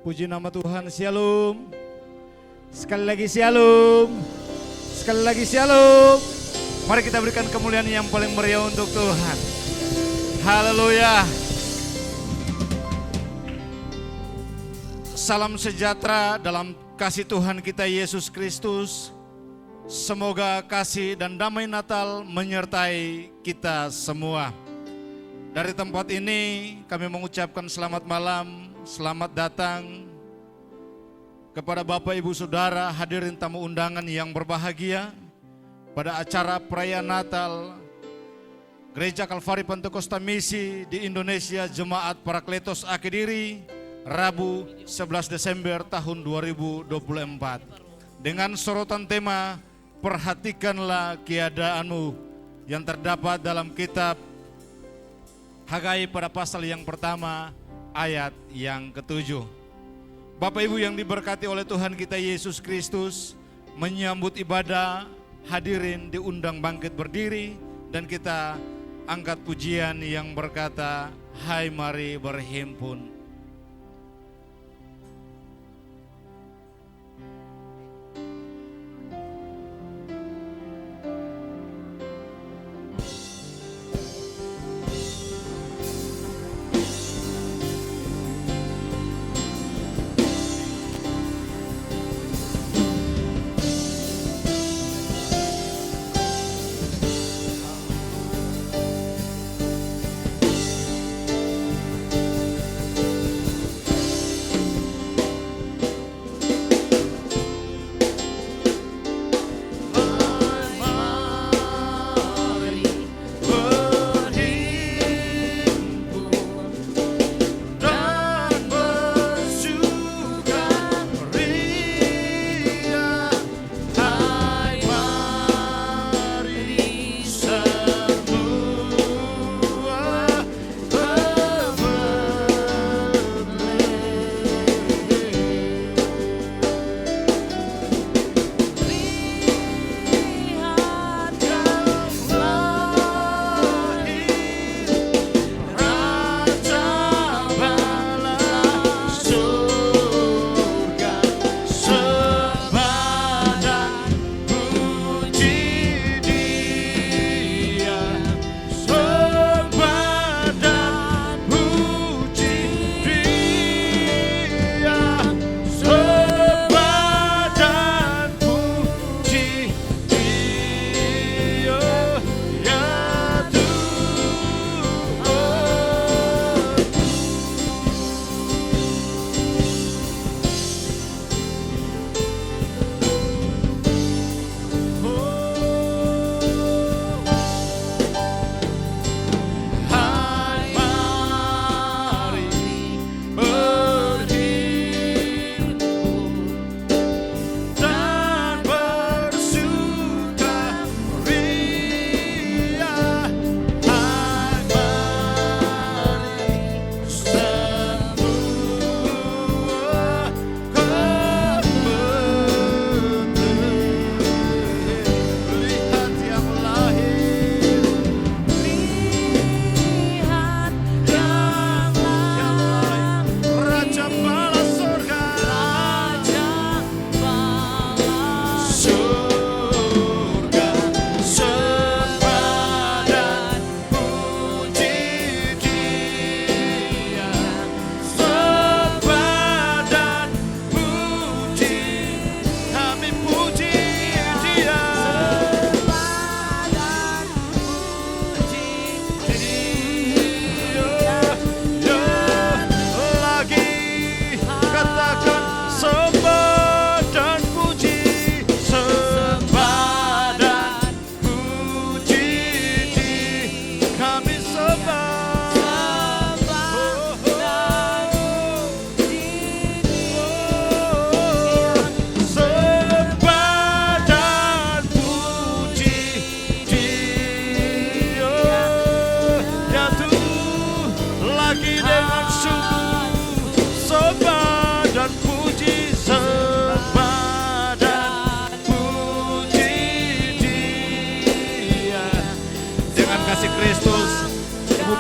Puji nama Tuhan, shalom. Sekali lagi shalom. Sekali lagi shalom. Mari kita berikan kemuliaan yang paling meriah untuk Tuhan. Haleluya. Salam sejahtera dalam kasih Tuhan kita Yesus Kristus. Semoga kasih dan damai Natal menyertai kita semua. Dari tempat ini kami mengucapkan selamat malam, selamat datang kepada Bapak Ibu Saudara hadirin tamu undangan yang berbahagia pada acara perayaan Natal Gereja Kalvari Pentakosta Misi di Indonesia Jemaat Parakletos Akediri, Rabu 11 Desember tahun 2024. Dengan sorotan tema perhatikanlah keadaanmu yang terdapat dalam kitab Hagai pada pasal yang pertama ayat yang ke-7. Bapak Ibu yang diberkati oleh Tuhan kita Yesus Kristus, menyambut ibadah hadirin diundang bangkit berdiri dan kita angkat pujian yang berkata, hai mari berhimpun.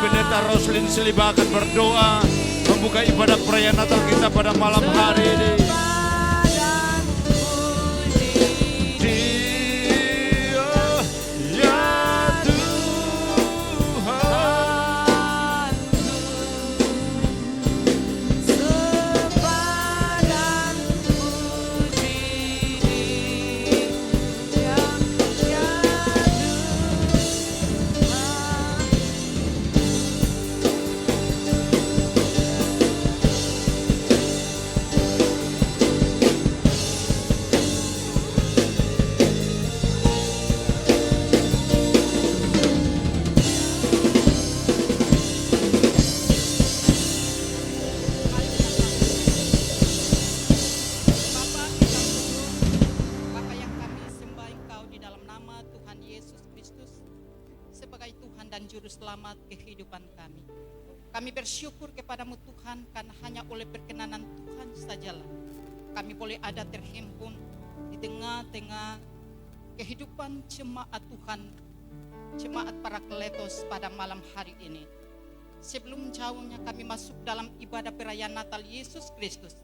Pendeta Roslin Seliba akan berdoa membuka ibadah perayaan Natal kita pada malam hari ini. Selamat kehidupan kami. Kami bersyukur kepadamu Tuhan, karena hanya oleh perkenanan Tuhan sajalah kami boleh ada terhimpun di tengah-tengah kehidupan jemaat Tuhan, jemaat Parakletos pada malam hari ini. Sebelum jauhnya kami masuk dalam ibadah perayaan Natal Yesus Kristus,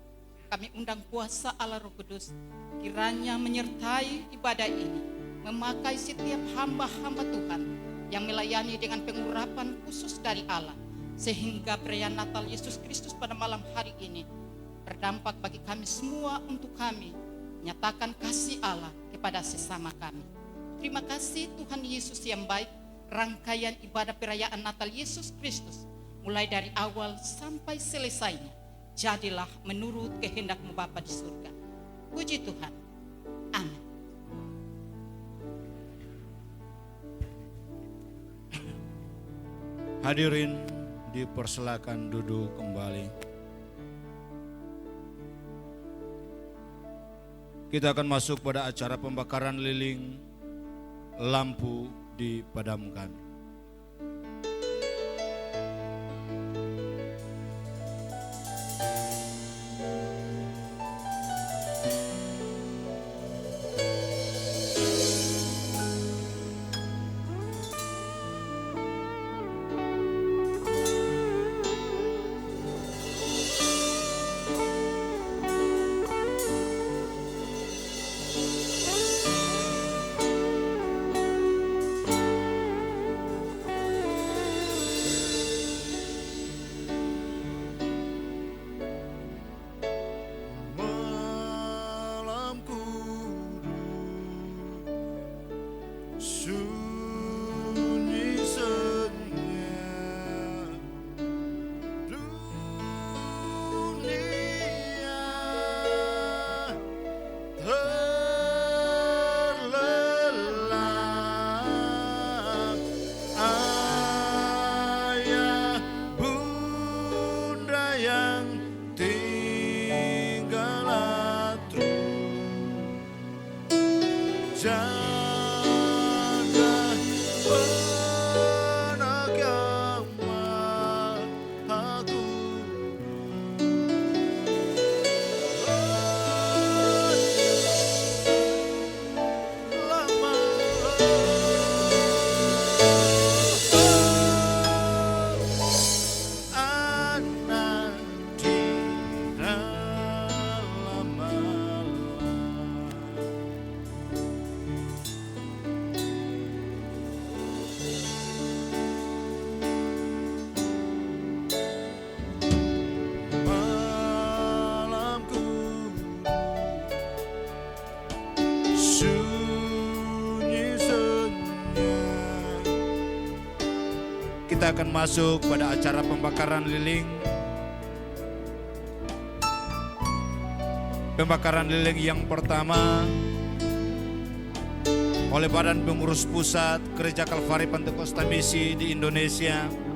kami undang kuasa Allah Roh Kudus kiranya menyertai ibadah ini, memakai setiap hamba-hamba Tuhan yang melayani dengan pengurapan khusus dari Allah, sehingga perayaan Natal Yesus Kristus pada malam hari ini berdampak bagi kami semua, untuk kami nyatakan kasih Allah kepada sesama kami. Terima kasih Tuhan Yesus yang baik. Rangkaian ibadah perayaan Natal Yesus Kristus mulai dari awal sampai selesainya jadilah menurut kehendak-Mu Bapa di surga. Puji Tuhan. Amin. Hadirin dipersilakan duduk kembali. Kita akan masuk pada acara pembakaran lilin, lampu dipadamkan. Kita akan masuk pada acara pembakaran lilin. Pembakaran lilin yang pertama oleh Badan Pengurus Pusat Gereja Kalvari Pantekosta Misi di Indonesia.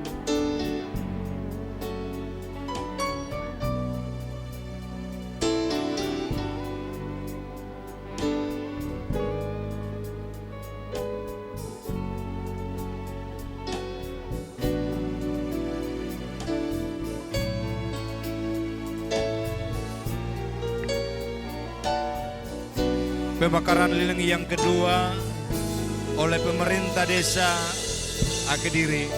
Pembakaran lilin yang kedua oleh pemerintah desa Akediri.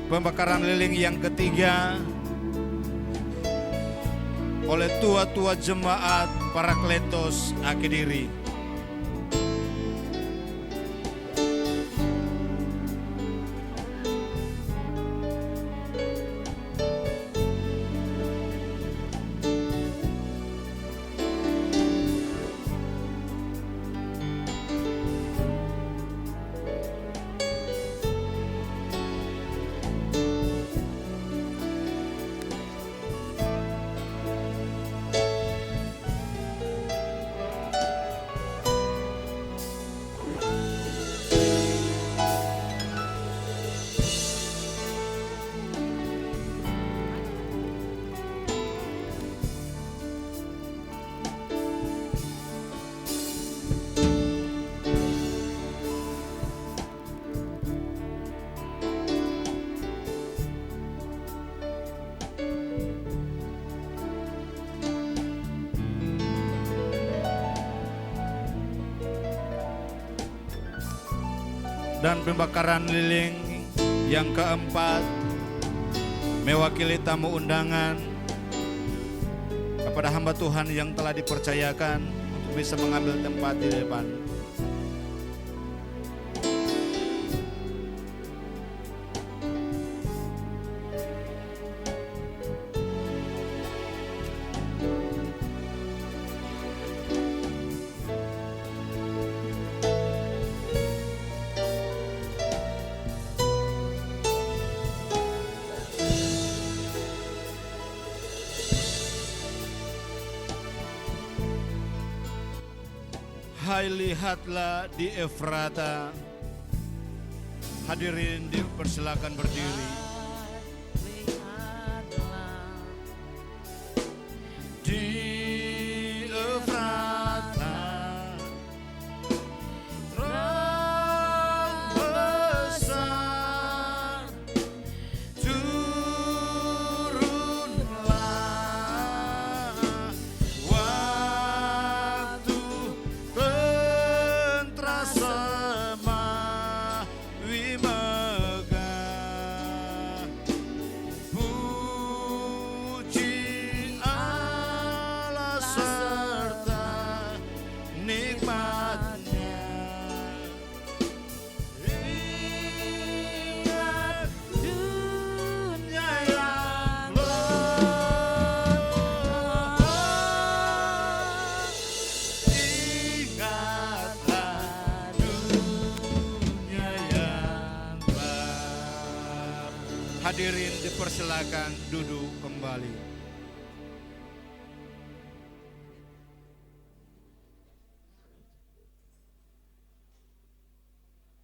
Pembakaran lilin yang ketiga oleh tua-tua jemaat Parakletos Akediri. Dan pembakaran lilin yang keempat mewakili tamu undangan kepada hamba Tuhan yang telah dipercayakan untuk bisa mengambil tempat di depan. Hai, lihatlah di Efrata, hadirin dipersilakan berdiri. Di Efrata terang besar turunlah waktu penterasa mawi megah. Puji Allah serta nikmatnya. Ingat dunia yang lemah, ingatlah dunia yang gelap. Hadirin dipersilakan duduk kembali.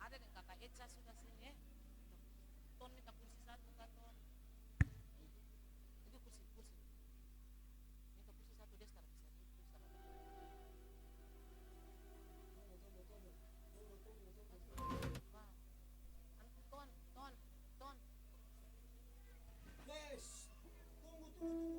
Ada dan kakak Eca sudah sini ya. Ton minta kursi satu kak Ton. Itu kursi. Minta kursi satu dia sekarang bisa itu sama. Ton. Guys, tunggu.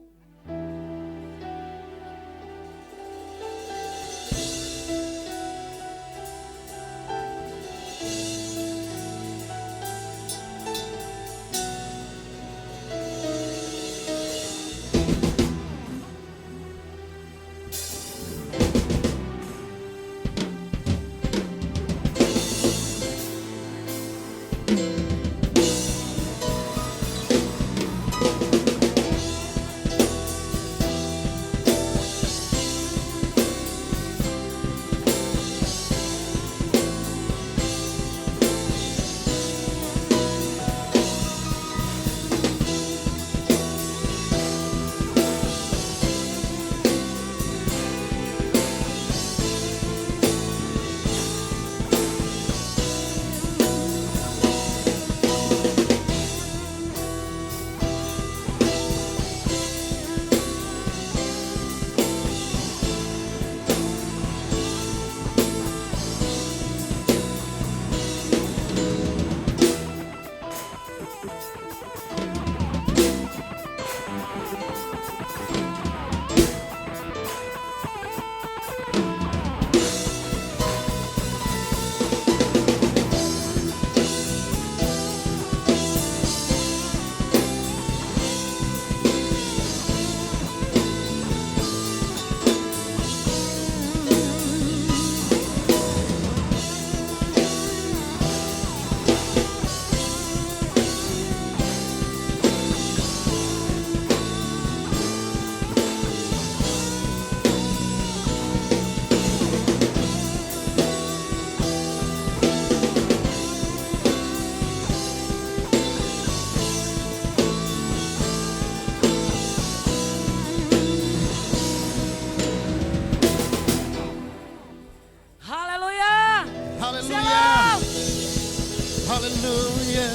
Haleluya.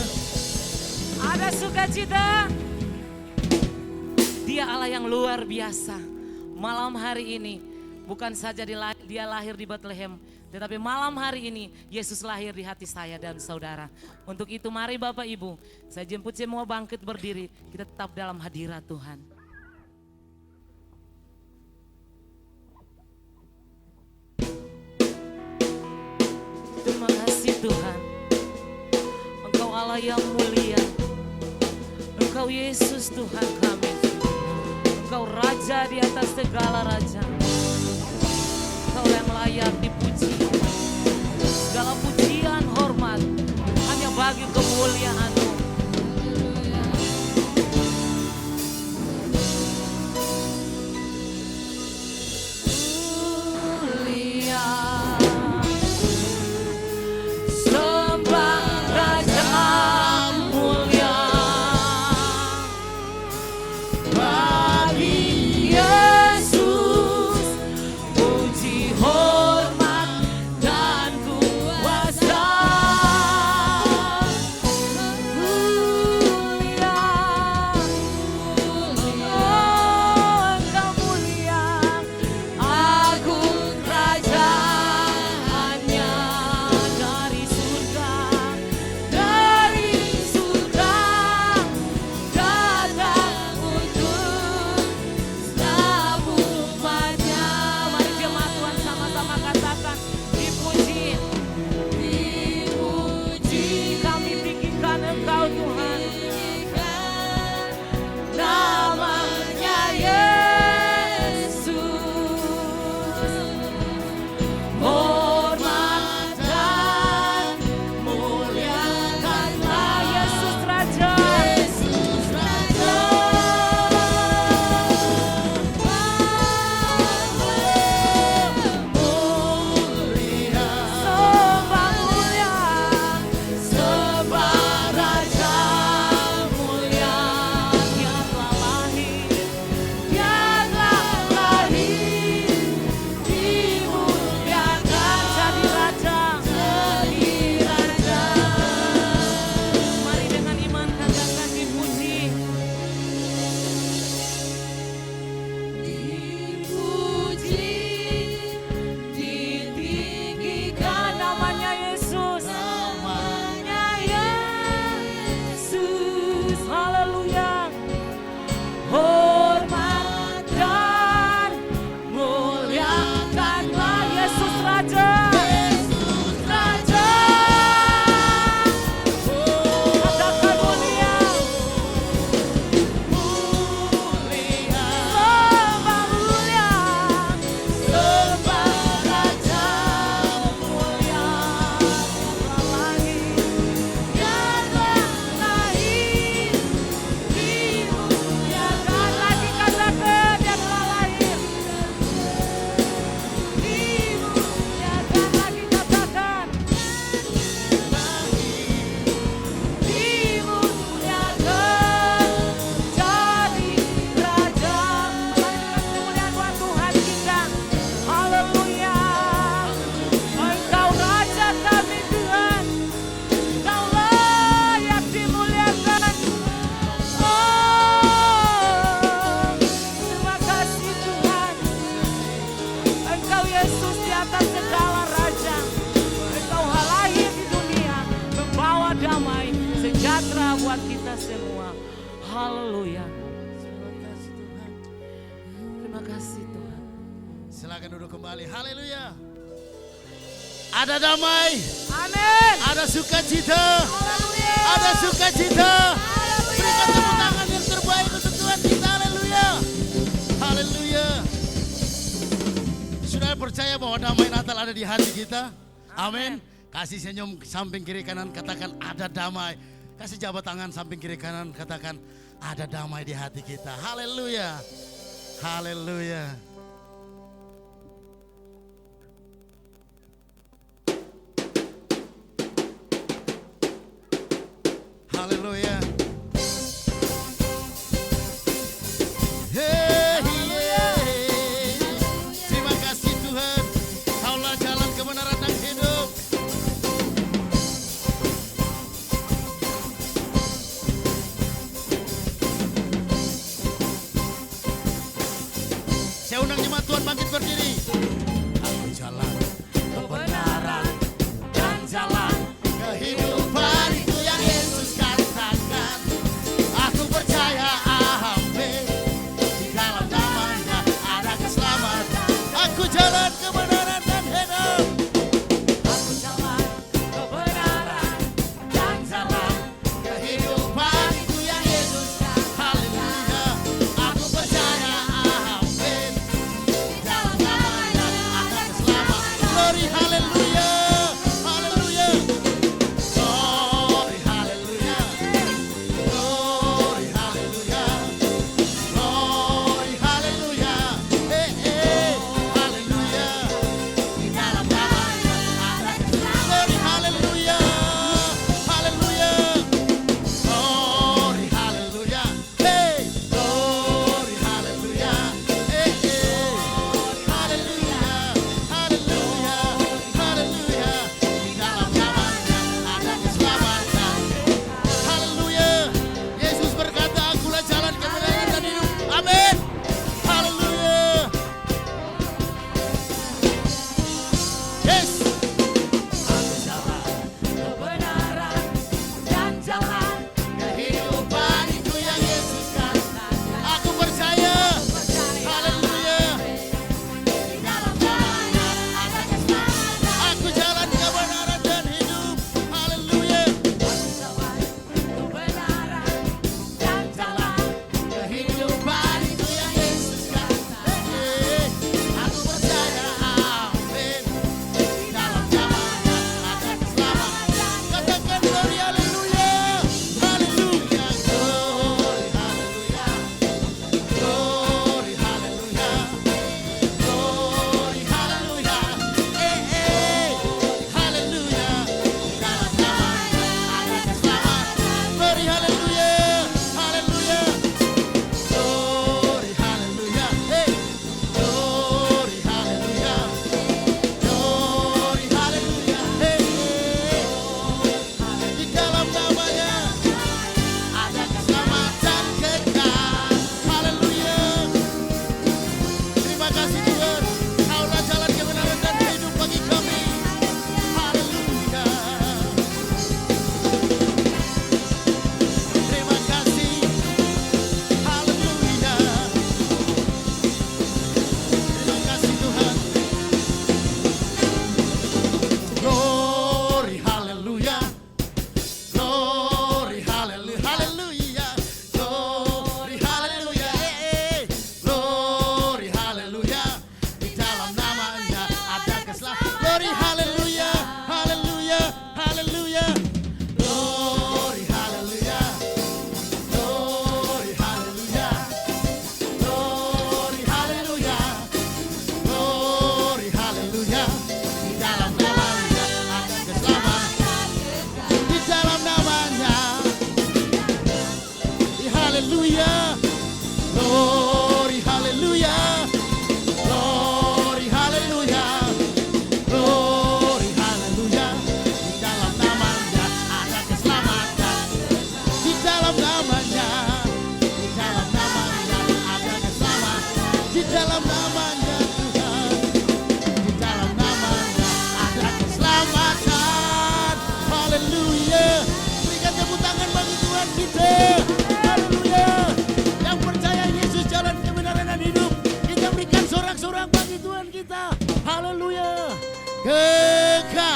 Ada sukacita. Dia Allah yang luar biasa. Malam hari ini bukan saja dia lahir di Bethlehem, tetapi malam hari ini Yesus lahir di hati saya dan saudara. Untuk itu mari Bapak Ibu, saya jemput semua bangkit berdiri. Kita tetap dalam hadirat Tuhan. Terima kasih Tuhan. Engkau Allah yang mulia. Engkau Yesus Tuhan kami. Engkau Raja di atas segala raja. Engkau yang layak dipuji. Segala pujian, hormat hanya bagi kemuliaan-Mu. Mulia, sembah Raja mulia. Bagi Yesus puji, hormat dan kuasa. Mulia, oh Engkau mulia, agung kerajaannya dari surga datang untuk setiap umatnya. Mari jemaat Tuhan sama-sama katakan, dipuji, dipuji, kami tinggikan Engkau Tuhan, namanya Yesus. Hormat dan muliakanlah Yesus Raja. Yesus Raja. Mulia, sembah mulia, sembah Raja mulia. Dia telah lahir, dia telah lahir, dimuliakan jadi Raja, jadi Raja. Mari dengan iman katakan, dipuji, dipuji, ditinggikan namanya Yesus, namanya Yesus. Haleluya. Hormat dan muliakanlah Yesus Raja. Yesus Raja. Katakan mulia. Mulia. Sembah mulia. Sembah Raja mulia. Dia telah lahir. Dimuliakan lagi, katakan, dia telah lahir. Dimuliakan lagi, katakan. Dimuliakan jadi Raja. Mari dengan kemuliaan buat Tuhan kita. Haleluya. Engkau Raja kami Tuhan. Engkau layak dimuliakan. Oh, terima kasih Tuhan. Engkau Yesus di atas segala raja. Engkau lahir di dunia membawa damai sejahtera buat kita semua. Haleluya. Terima kasih Tuhan. Silakan duduk kembali. Haleluya. Ada damai, Amin. ada sukacita, Haleluya. ada sukacita. Haleluya. Berikan tepuk tangan yang terbaik untuk Tuhan kita. Haleluya. Haleluya. Sudah percaya bahwa damai Natal ada di hati kita? Amin. Kasih senyum samping kiri kanan, katakan ada damai. Kasih jabat tangan samping kiri kanan, katakan ada damai di hati kita. Haleluya. Haleluya. Haleluya. Hey, hey. Terima kasih Tuhan. Kaulah jalan kebenaran dan hidup. Aku jalan kebenaran dan jalan kehidupan, itu yang Yesus katakan. Aku percaya, amin, di dalam namanya ada keselamatan. Aku jalan kebenaran dan hidup. Aku jalan kebenaran dan jalan kehidupan, itu yang Yesus katakan. Haleluya. Aku percaya, amin, di dalam namanya ada keselamatan. Glory, haleluya, haleluya. Glory, haleluya. Glory, haleluya. Glory, haleluya. Haleluya. Di dalam namanya ada keselamatan. Glory, haleluya. Haleluya. Glory, haleluya. Glory, haleluya. Haleluya. Haleluya. Haleluya. Di dalam namanya ada keselamatan. Haleluya. Yesus berkata, akulah jalan, kebenaran dan hidup. Amin. Haleluya. Yes. Aku jalan kebenaran dan jalan kehidupan, itu yang Yesus katakan. Aku percaya. Haleluya. Di dalam namanya ada keselamatan. Aku jalan kebenaran dan hidup. Haleluya. Aku jalan kebenaran dan jalan kehidupan, itu yang Yesus katakan. Aku percaya, amin, di dalam namanya ada keselamatan. Katakan glory, haleluya. Haleluya. Glory, haleluya. Glory, haleluya. Glory, haleluya. Haleluya. Di dalam namanya ada keselamatan. Glory, haleluya. Haleluya. Glory, haleluya. Glory, haleluya. Glory, haleluya. Di dalam namanya ada keselamatan kekal. Haleluya. Terima kasih Tuhan, Kaulah jalan kebenaran dan hidup bagi kami. Haleluya. Terima kasih. Haleluya. Terima kasih Tuhan. Glory, haleluya. Glory, haleluya. Haleluya. Glory, haleluya. Glory, haleluya. Di dalam namanya ada keselamatan. Glory, haleluya. Haleluya. Haleluya. Glory, haleluya. Glory, haleluya. Glory, haleluya. Glory, haleluya. Di dalam namanya ada keselamatan. Di dalam namanya. Haleluya. Glory, haleluya. Glory, haleluya. Glory, haleluya. Di dalam namanya ada keselamatan. Di dalam namanya. Di dalam namanya ada keselamatan. Di dalam namanya Tuhan. Di dalam namanya ada keselamatan. Haleluya. Berikan tepuk tangan bagi Tuhan kita. Haleluya. Yang percaya Yesus jalan kebenaran dan hidup, kita berikan sorak-sorak bagi Tuhan kita. Haleluya. Kekal.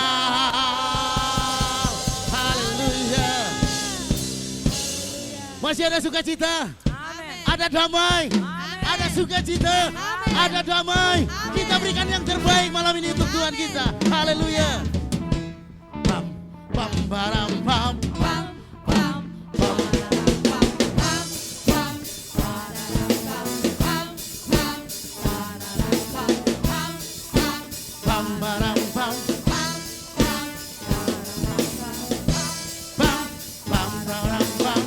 Haleluya. Masih ada sukacita, ada damai, ada sukacita, ada damai. Kita berikan yang terbaik malam ini untuk Tuhan kita. Haleluya. Pam, pam, baram, pam, pam, pam, pam. Pam, baram, pam. Pam, pam, baram, pam.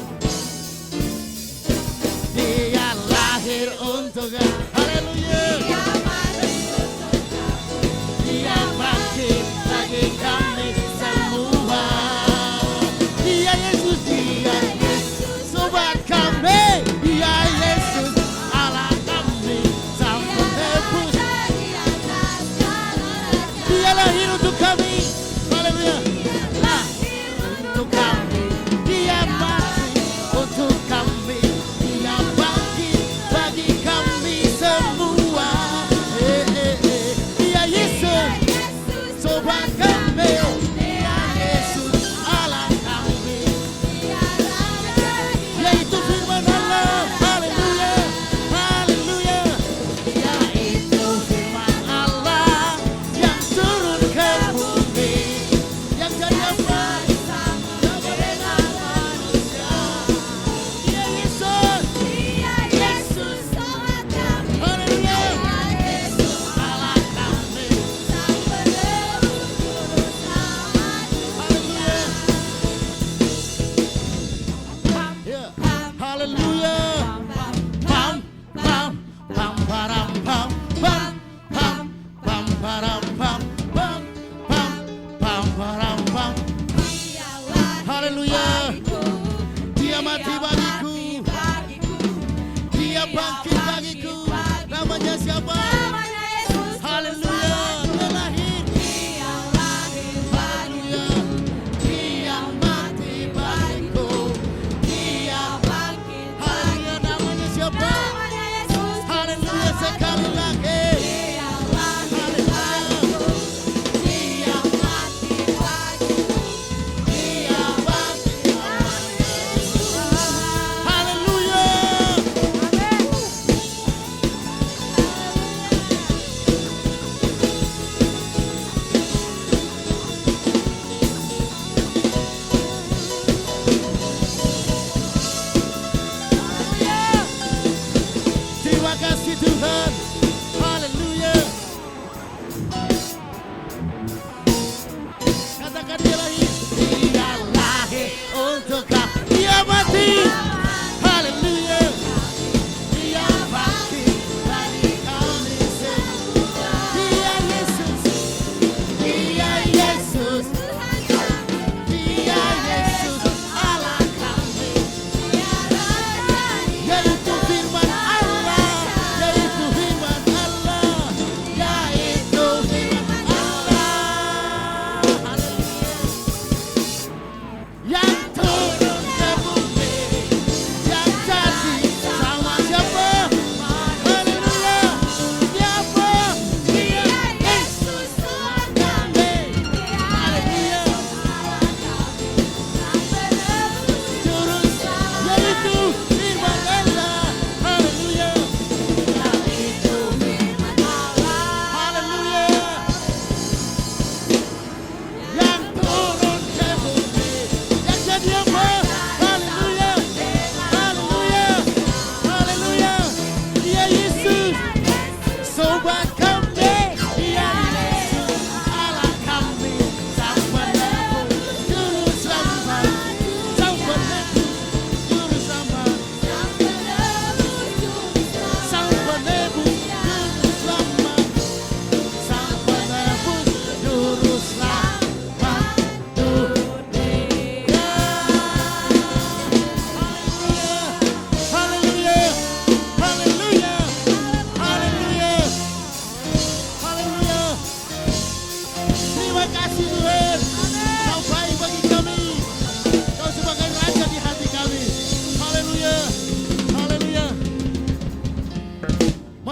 Dia lahir untuk haleluya. Dia bangkit bagi kami semua. Dia Yesus, sobat kami. Dia Yesus, Allah kami, sang penebus.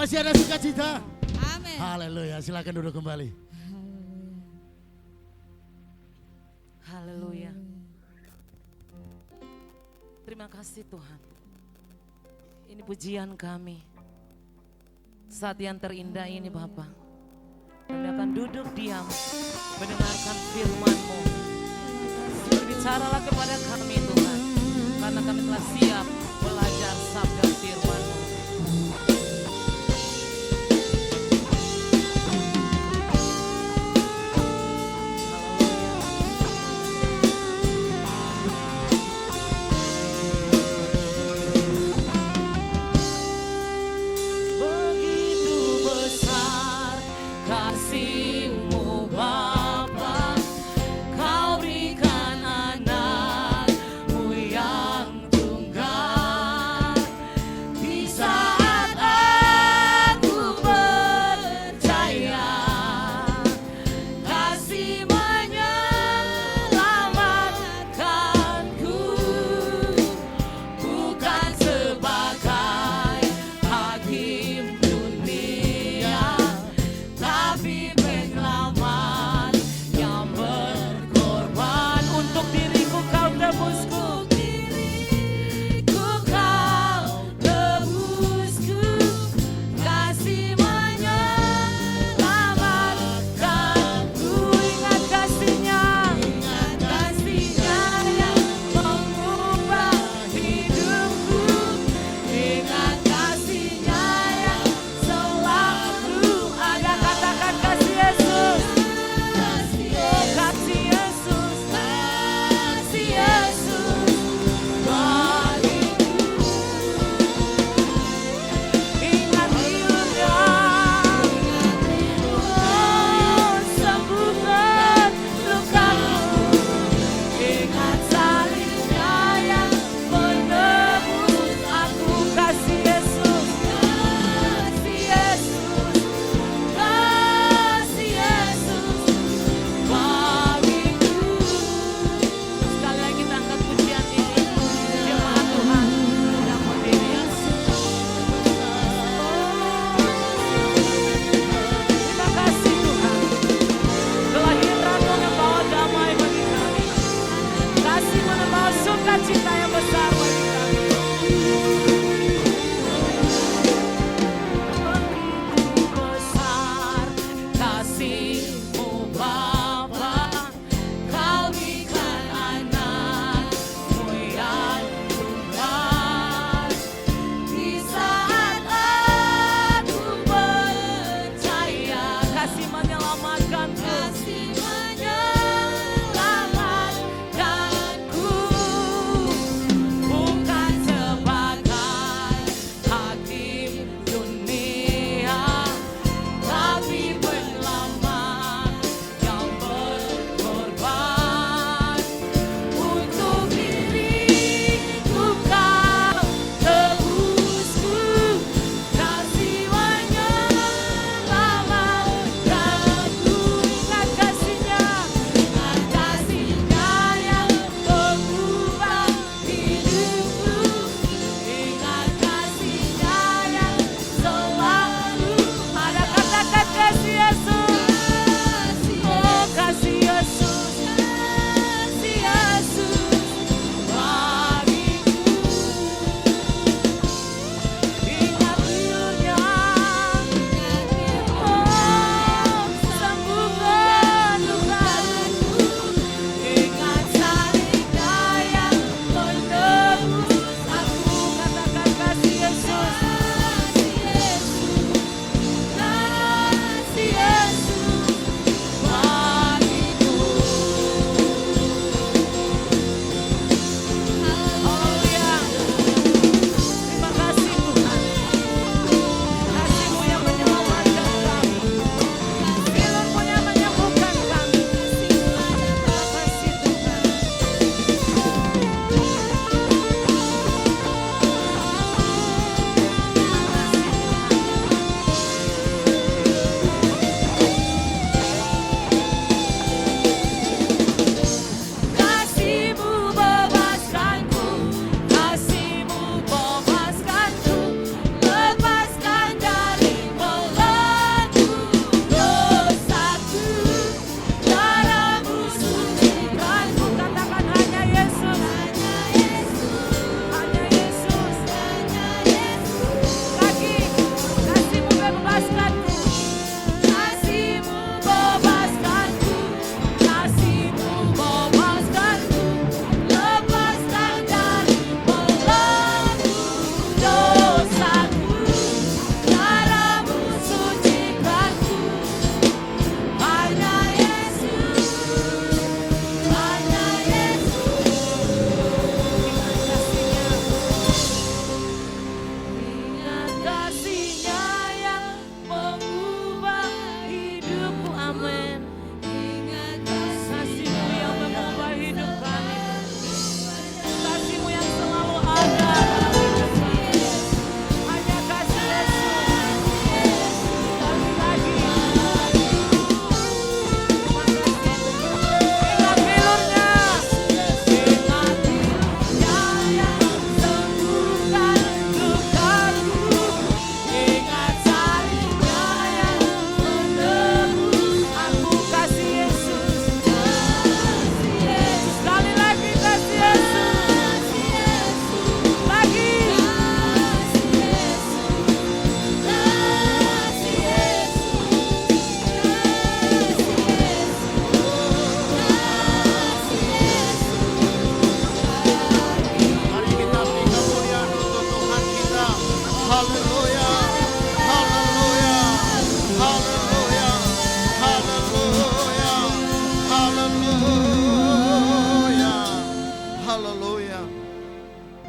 Masih ada sukacita? Amin. Haleluya, silakan duduk kembali. Haleluya. Terima kasih Tuhan. Ini pujian kami. Saat yang terindah ini Bapa. Kami akan duduk diam mendengarkan firman-Mu. Berbicaralah kepada kami Tuhan. Karena kami telah siap belajar sabda firman-Mu. Kasih-Mu Bapa, Kau berikan anak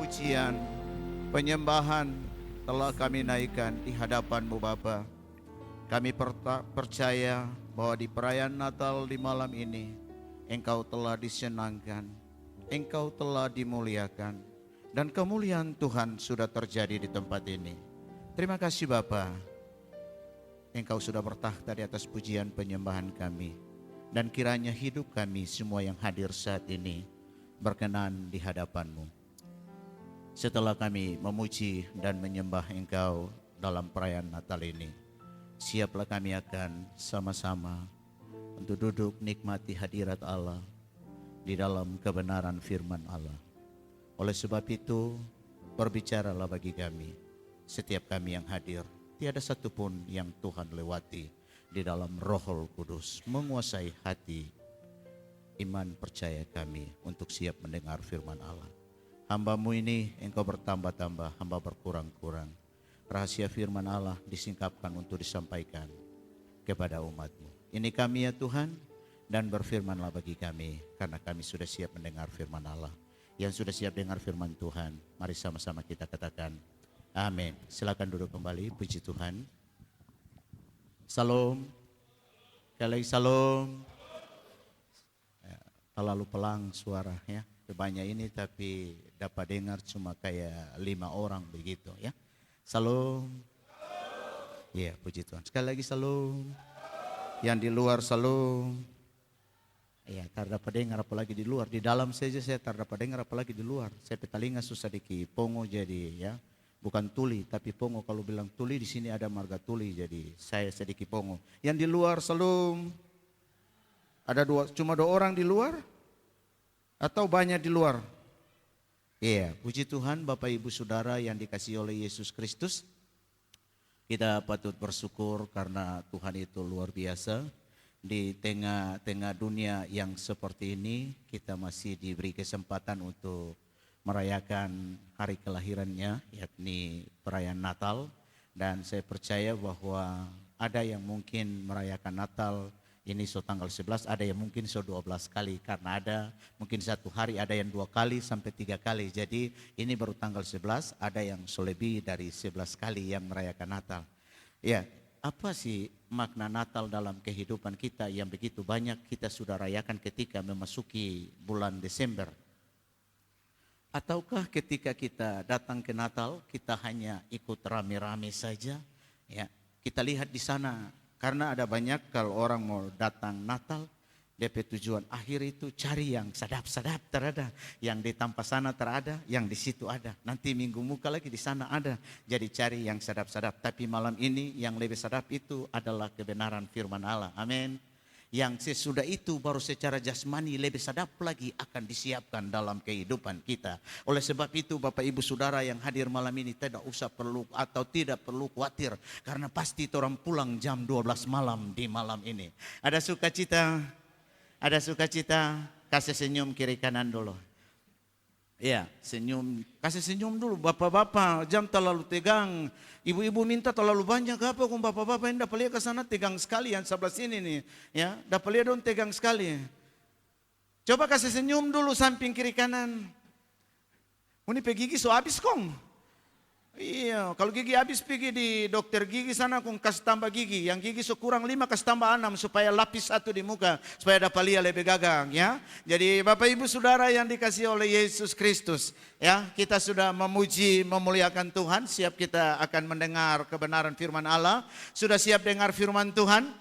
pujian, penyembahan telah kami naikkan di hadapan-Mu Bapa. Kami percaya bahwa di perayaan Natal di malam ini Engkau telah disenangkan, Engkau telah dimuliakan, dan kemuliaan Tuhan sudah terjadi di tempat ini. Terima kasih Bapa, Engkau sudah bertakhta di atas pujian penyembahan kami, dan kiranya hidup kami semua yang hadir saat ini berkenan di hadapan-Mu. Setelah kami memuji dan menyembah Engkau dalam perayaan Natal ini, siaplah kami akan sama-sama untuk duduk nikmati hadirat Allah di dalam kebenaran firman Allah. Oleh sebab itu, berbicaralah bagi kami, setiap kami yang hadir. Tiada satupun yang Tuhan lewati di dalam Roh Kudus, menguasai hati, iman percaya kami untuk siap mendengar firman Allah. Hamba-Mu ini Engkau bertambah-tambah, hamba berkurang-kurang. Rahasia firman Allah disingkapkan untuk disampaikan kepada umat-Mu. Ini kami ya Tuhan, dan berfirmanlah bagi kami, karena kami sudah siap mendengar firman Allah. Yang sudah siap dengar firman Tuhan, mari sama-sama kita katakan amin. Silakan duduk kembali, puji Tuhan. Salam. Sekali lagi salam. Ya, terlalu pelang suara ya. Banyak ini tapi dapat dengar cuma kayak 5 orang begitu ya. Salam. Ya, puji Tuhan. Sekali lagi salam. Yang di luar salam. Ya, tak dapat dengar apalagi di luar. Di dalam saja saya tak dapat dengar apalagi di luar. Saya telinga susah dikit pongo jadi ya. Bukan tuli tapi pongo. Kalau bilang tuli di sini ada marga tuli, jadi saya sedikit pongo. Yang di luar salam. Ada cuma 2 orang di luar atau banyak di luar? Iya, puji Tuhan Bapak Ibu Saudara yang dikasihi oleh Yesus Kristus. Kita patut bersyukur karena Tuhan itu luar biasa. Di tengah-tengah dunia yang seperti ini, kita masih diberi kesempatan untuk merayakan hari kelahirannya, yakni perayaan Natal. Dan saya percaya bahwa ada yang mungkin merayakan Natal ini tanggal 11, ada yang mungkin 12 kali, karena ada mungkin 1 hari ada yang 2 kali sampai 3 kali. Jadi ini baru tanggal 11, ada yang lebih dari 11 kali yang merayakan Natal. Ya, apa sih makna Natal dalam kehidupan kita yang begitu banyak kita sudah rayakan ketika memasuki bulan Desember? Ataukah ketika kita datang ke Natal kita hanya ikut rame-rame saja? Ya, kita lihat di sana. Karena ada banyak kalau orang mau datang Natal, DP tujuan akhir itu cari yang sadap-sadap terada, yang di tanpa sana terada, yang di situ ada. Nanti minggu muka lagi di sana ada. Jadi cari yang sadap-sadap. Tapi malam ini yang lebih sadap itu adalah kebenaran firman Allah. Amin. Yang sesudah itu baru secara jasmani lebih sadap lagi akan disiapkan dalam kehidupan kita. Oleh sebab itu Bapak Ibu Saudara yang hadir malam ini tidak usah perlu atau tidak perlu khawatir. Karena pasti orang pulang jam 12 malam di malam ini. Ada sukacita, kasih senyum kiri kanan dulu. Ya, senyum, kasih senyum dulu. Bapak-bapak, jam terlalu tegang. Ibu-ibu minta terlalu banyak apa kok bapak-bapak yang dapat lihat ke sana tegang sekali yang sebelah sini nih. Ya, dapat lihat dong tegang sekali. Coba kasih senyum dulu samping kiri kanan. Ini pergi gigi so habis kong. Iya, kalau gigi habis pergi di dokter gigi sana kong kasih tambah gigi. Yang gigi so kurang 5 kasih tambah 6 supaya lapis 1 di muka. Supaya dapat lihat lebih gagang ya. Jadi Bapak Ibu Saudara yang dikasihi oleh Yesus Kristus. Ya, kita sudah memuji, memuliakan Tuhan. Siap kita akan mendengar kebenaran firman Allah. Sudah siap dengar firman Tuhan?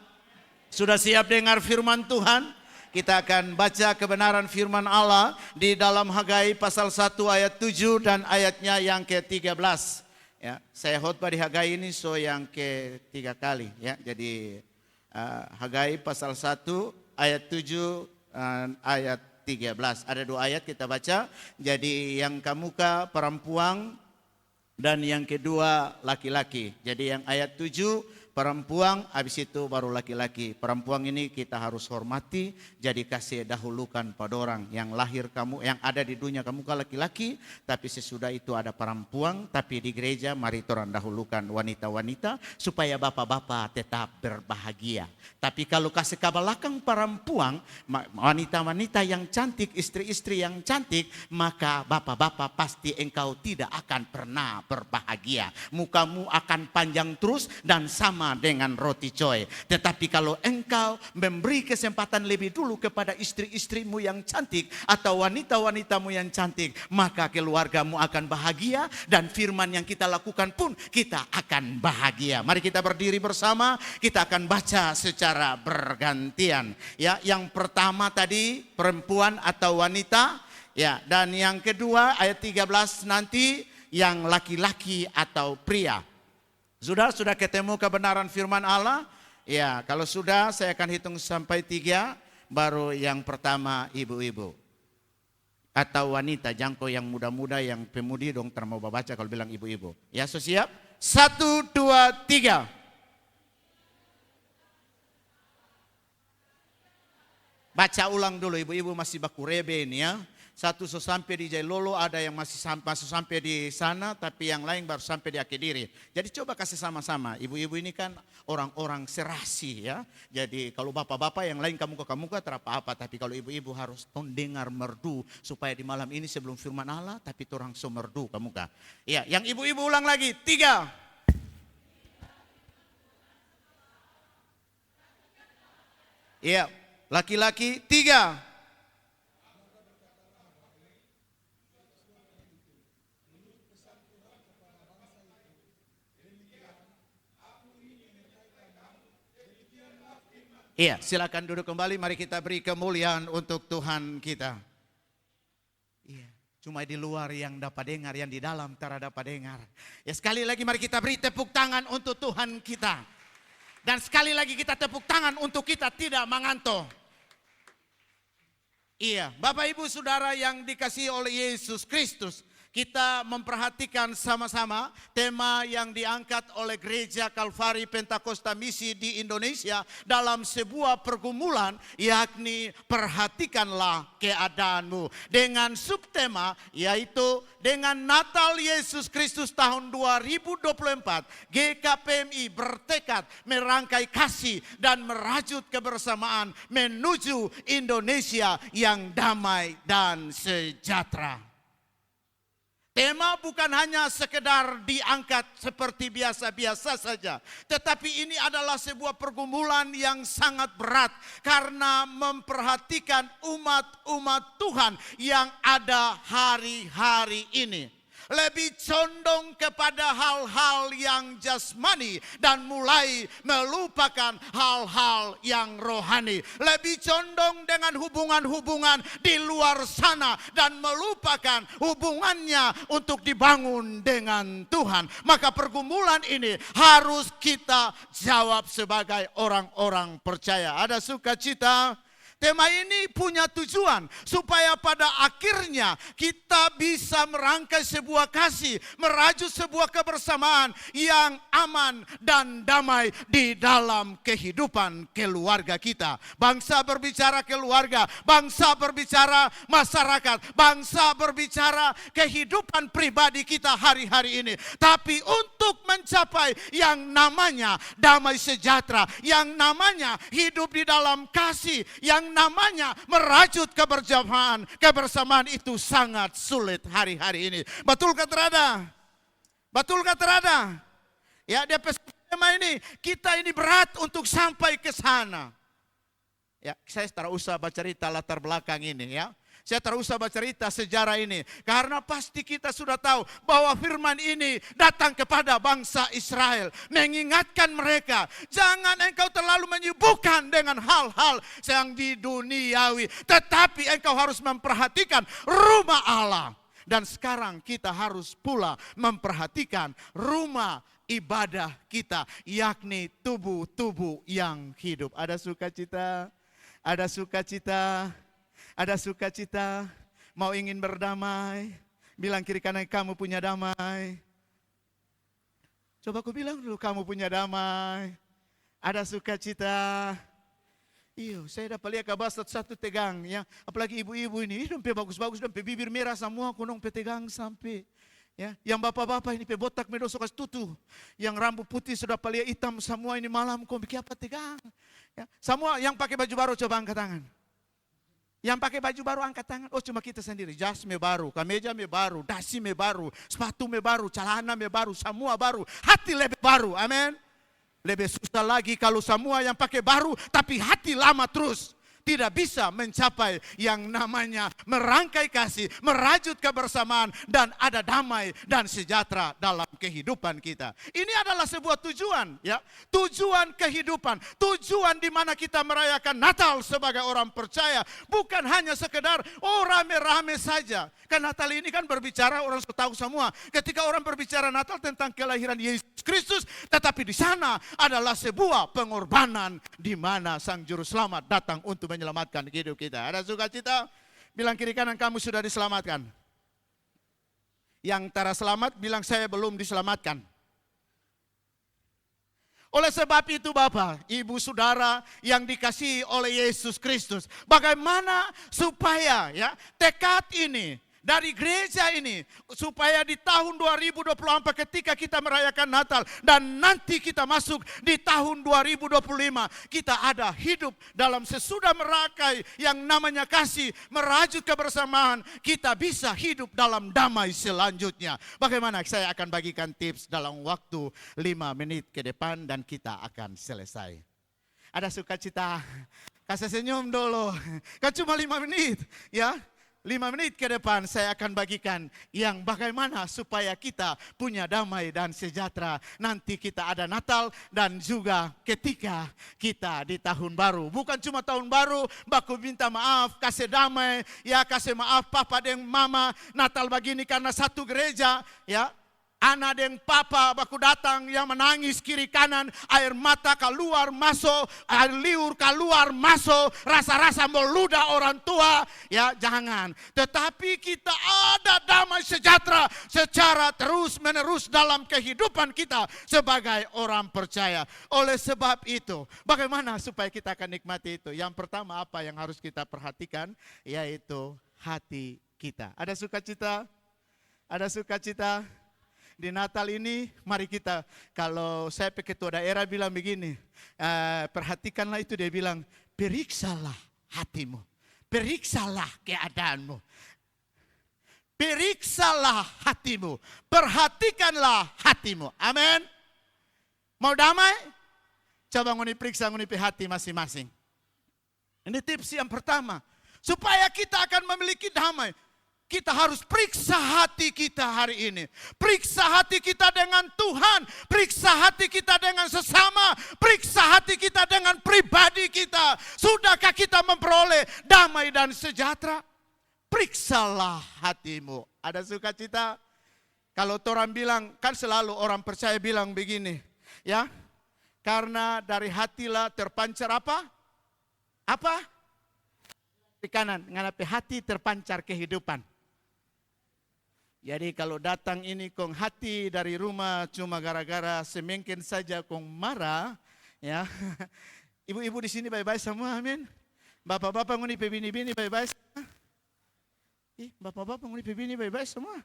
Sudah siap dengar firman Tuhan? Kita akan baca kebenaran firman Allah di dalam Hagai pasal 1 ayat 7 dan ayatnya yang ke-13. Ya, saya khotbah di Hagai ini yang ke-3 kali ya. Jadi Hagai pasal 1 ayat 7 ayat 13. Ada 2 ayat kita baca. Jadi yang kemuka perempuan dan yang kedua laki-laki. Jadi yang ayat 7 perempuan, habis itu baru laki-laki. Perempuan ini kita harus hormati, jadi kasih dahulukan pada orang yang lahir kamu, yang ada di dunia kamu ke laki-laki, tapi sesudah itu ada perempuan, tapi di gereja mari orang dahulukan wanita-wanita supaya bapak-bapak tetap berbahagia. Tapi kalau kasih ke belakang perempuan, wanita-wanita yang cantik, istri-istri yang cantik, maka bapak-bapak pasti engkau tidak akan pernah berbahagia. Mukamu akan panjang terus dan sama dengan roti coy. Tetapi kalau engkau memberi kesempatan lebih dulu kepada istri-istrimu yang cantik atau wanita-wanitamu yang cantik, maka keluargamu akan bahagia dan firman yang kita lakukan pun kita akan bahagia. Mari kita berdiri bersama, kita akan baca secara bergantian. Ya, yang pertama tadi perempuan atau wanita, ya, dan yang kedua ayat 13 nanti yang laki-laki atau pria. Sudah ketemu kebenaran firman Allah? Ya, kalau sudah saya akan hitung sampai 3, baru yang pertama ibu-ibu. Atau wanita, jangko yang muda-muda, yang pemudi dong mau baca kalau bilang ibu-ibu. Ya, so siap? 1, 2, 3. Baca ulang dulu, ibu-ibu masih baku rebe ini ya. Satu so sampai di Jailolo, ada yang masih sampai di sana, tapi yang lain baru sampai di Akediri. Jadi coba kasih sama-sama. Ibu-ibu ini kan orang-orang serasi ya. Jadi kalau bapak-bapak yang lain kamu ke terapa-apa, tapi kalau ibu-ibu harus dengar merdu supaya di malam ini sebelum firman Allah, tapi orang so merdu kamu kah. Ya, yang ibu-ibu ulang lagi. 3. Iya, laki-laki 3. Iya, silakan duduk kembali. Mari kita beri kemuliaan untuk Tuhan kita. Iya, cuma di luar yang dapat dengar, yang di dalam tak dapat dengar. Ya, sekali lagi mari kita beri tepuk tangan untuk Tuhan kita. Dan sekali lagi kita tepuk tangan untuk kita tidak mengantuk. Iya, Bapak Ibu Saudara yang dikasihi oleh Yesus Kristus. Kita memperhatikan sama-sama tema yang diangkat oleh Gereja Kalvari Pentakosta Misi di Indonesia dalam sebuah pergumulan, yakni perhatikanlah keadaanmu. Dengan subtema yaitu dengan Natal Yesus Kristus tahun 2024, GKPMI bertekad merangkai kasih dan merajut kebersamaan menuju Indonesia yang damai dan sejahtera. Tema bukan hanya sekedar diangkat seperti biasa-biasa saja. Tetapi ini adalah sebuah pergumulan yang sangat berat. Karena memperhatikan umat-umat Tuhan yang ada hari-hari ini. Lebih condong kepada hal-hal yang jasmani dan mulai melupakan hal-hal yang rohani. Lebih condong dengan hubungan-hubungan di luar sana dan melupakan hubungannya untuk dibangun dengan Tuhan. Maka pergumulan ini harus kita jawab sebagai orang-orang percaya. Ada sukacita. Tema ini punya tujuan supaya pada akhirnya kita bisa merangkai sebuah kasih, merajut sebuah kebersamaan yang aman dan damai di dalam kehidupan keluarga kita. Bangsa berbicara keluarga, bangsa berbicara masyarakat, bangsa berbicara kehidupan pribadi kita hari-hari ini. Tapi untuk mencapai yang namanya damai sejahtera, yang namanya hidup di dalam kasih, yang namanya merajut kebersamaan itu sangat sulit hari-hari ini. Betul kah terada? Betul kah terada? Ya, dia tema ini, kita ini berat untuk sampai ke sana. Ya, saya tak usah baca cerita latar belakang ini ya. Saya tak usah baca cerita sejarah ini. Karena pasti kita sudah tahu bahwa firman ini datang kepada bangsa Israel. Mengingatkan mereka, jangan engkau terlalu menyibukkan dengan hal-hal yang di duniawi. Tetapi engkau harus memperhatikan rumah Allah. Dan sekarang kita harus pula memperhatikan rumah ibadah kita. Yakni tubuh-tubuh yang hidup. Ada sukacita, ada sukacita. Ada sukacita, mau ingin berdamai, bilang kiri kanan kamu punya damai. Coba aku bilang dulu kamu punya damai. Ada sukacita. Iyo, saya dapat lihat kabar satu tegang ya, apalagi ibu-ibu ini, dompe bagus-bagus, dompe bibir merah semua, kunong petegang sampai. Ya, yang bapak-bapak ini pebotak medoso kas tutu, yang rambut putih sudah palia hitam semua ini malam kau bikin apa tegang? Ya, semua yang pakai baju baru coba angkat tangan. Yang pakai baju baru angkat tangan. Oh cuma kita sendiri. Jas me baru, kemeja me baru, dasi me baru, sepatu me baru, celana me baru, semua baru. Hati lebih baru. Amin. Lebih susah lagi kalau semua yang pakai baru tapi hati lama terus. Tidak bisa mencapai yang namanya merangkai kasih, merajut kebersamaan, dan ada damai dan sejahtera dalam kehidupan kita. Ini adalah sebuah tujuan, ya, tujuan kehidupan, tujuan di mana kita merayakan Natal sebagai orang percaya, bukan hanya sekedar rame-rame saja. Kan Natal ini kan berbicara, orang sudah tahu semua. Ketika orang berbicara Natal tentang kelahiran Yesus Kristus, tetapi di sana adalah sebuah pengorbanan di mana Sang Juru Selamat datang untuk menyelamatkan hidup kita. Ada sukacita? Bilang kiri kanan, kamu sudah diselamatkan. Yang tara selamat bilang saya belum diselamatkan. Oleh sebab itu Bapak, Ibu, Saudara yang dikasihi oleh Yesus Kristus, bagaimana supaya ya tekad ini dari gereja ini, supaya di tahun 2024 ketika kita merayakan Natal dan nanti kita masuk di tahun 2025, kita ada hidup dalam sesudah merakai yang namanya kasih, merajut kebersamaan, kita bisa hidup dalam damai selanjutnya. Bagaimana? Saya akan bagikan tips dalam waktu 5 menit ke depan dan kita akan selesai. Ada sukacita? Kasih senyum dulu. Kan cuma 5 menit, ya. 5 menit ke depan saya akan bagikan yang bagaimana supaya kita punya damai dan sejahtera. Nanti kita ada Natal dan juga ketika kita di tahun baru. Bukan cuma tahun baru, baku minta maaf, kasih damai, ya kasih maaf papa dan mama. Natal begini karena satu gereja, ya. Anak dan papa baku datang yang menangis kiri kanan, air mata keluar masuk, air liur keluar masuk, rasa-rasa meludah orang tua, ya jangan. Tetapi kita ada damai sejahtera secara terus menerus dalam kehidupan kita sebagai orang percaya. Oleh sebab itu, bagaimana supaya kita akan nikmati itu? Yang pertama apa yang harus kita perhatikan, yaitu hati kita. Ada sukacita? Ada sukacita? Di Natal ini mari kita, kalau saya ketua daerah bilang begini, perhatikanlah itu, dia bilang periksalah hatimu, periksalah keadaanmu, periksalah hatimu, perhatikanlah hatimu. Amin. Mau damai? Coba ngoni periksa ngoni hati masing-masing. Ini tips yang pertama, supaya kita akan memiliki damai. Kita harus periksa hati kita hari ini. Periksa hati kita dengan Tuhan. Periksa hati kita dengan sesama. Periksa hati kita dengan pribadi kita. Sudahkah kita memperoleh damai dan sejahtera? Periksalah hatimu. Ada sukacita? Kalau orang bilang, kan selalu orang percaya bilang begini. Ya, karena dari hatilah terpancar apa? Apa? Di kanan, nganapi hati terpancar kehidupan. Jadi kalau datang ini kong hati dari rumah cuma gara-gara semengken saja kong marah, ya. Ibu-ibu di sini baik-baik semua, amin. Bapak-bapak nguni pebini-bini baik-baik semua. Bapak-bapak nguni pebini baik-baik semua.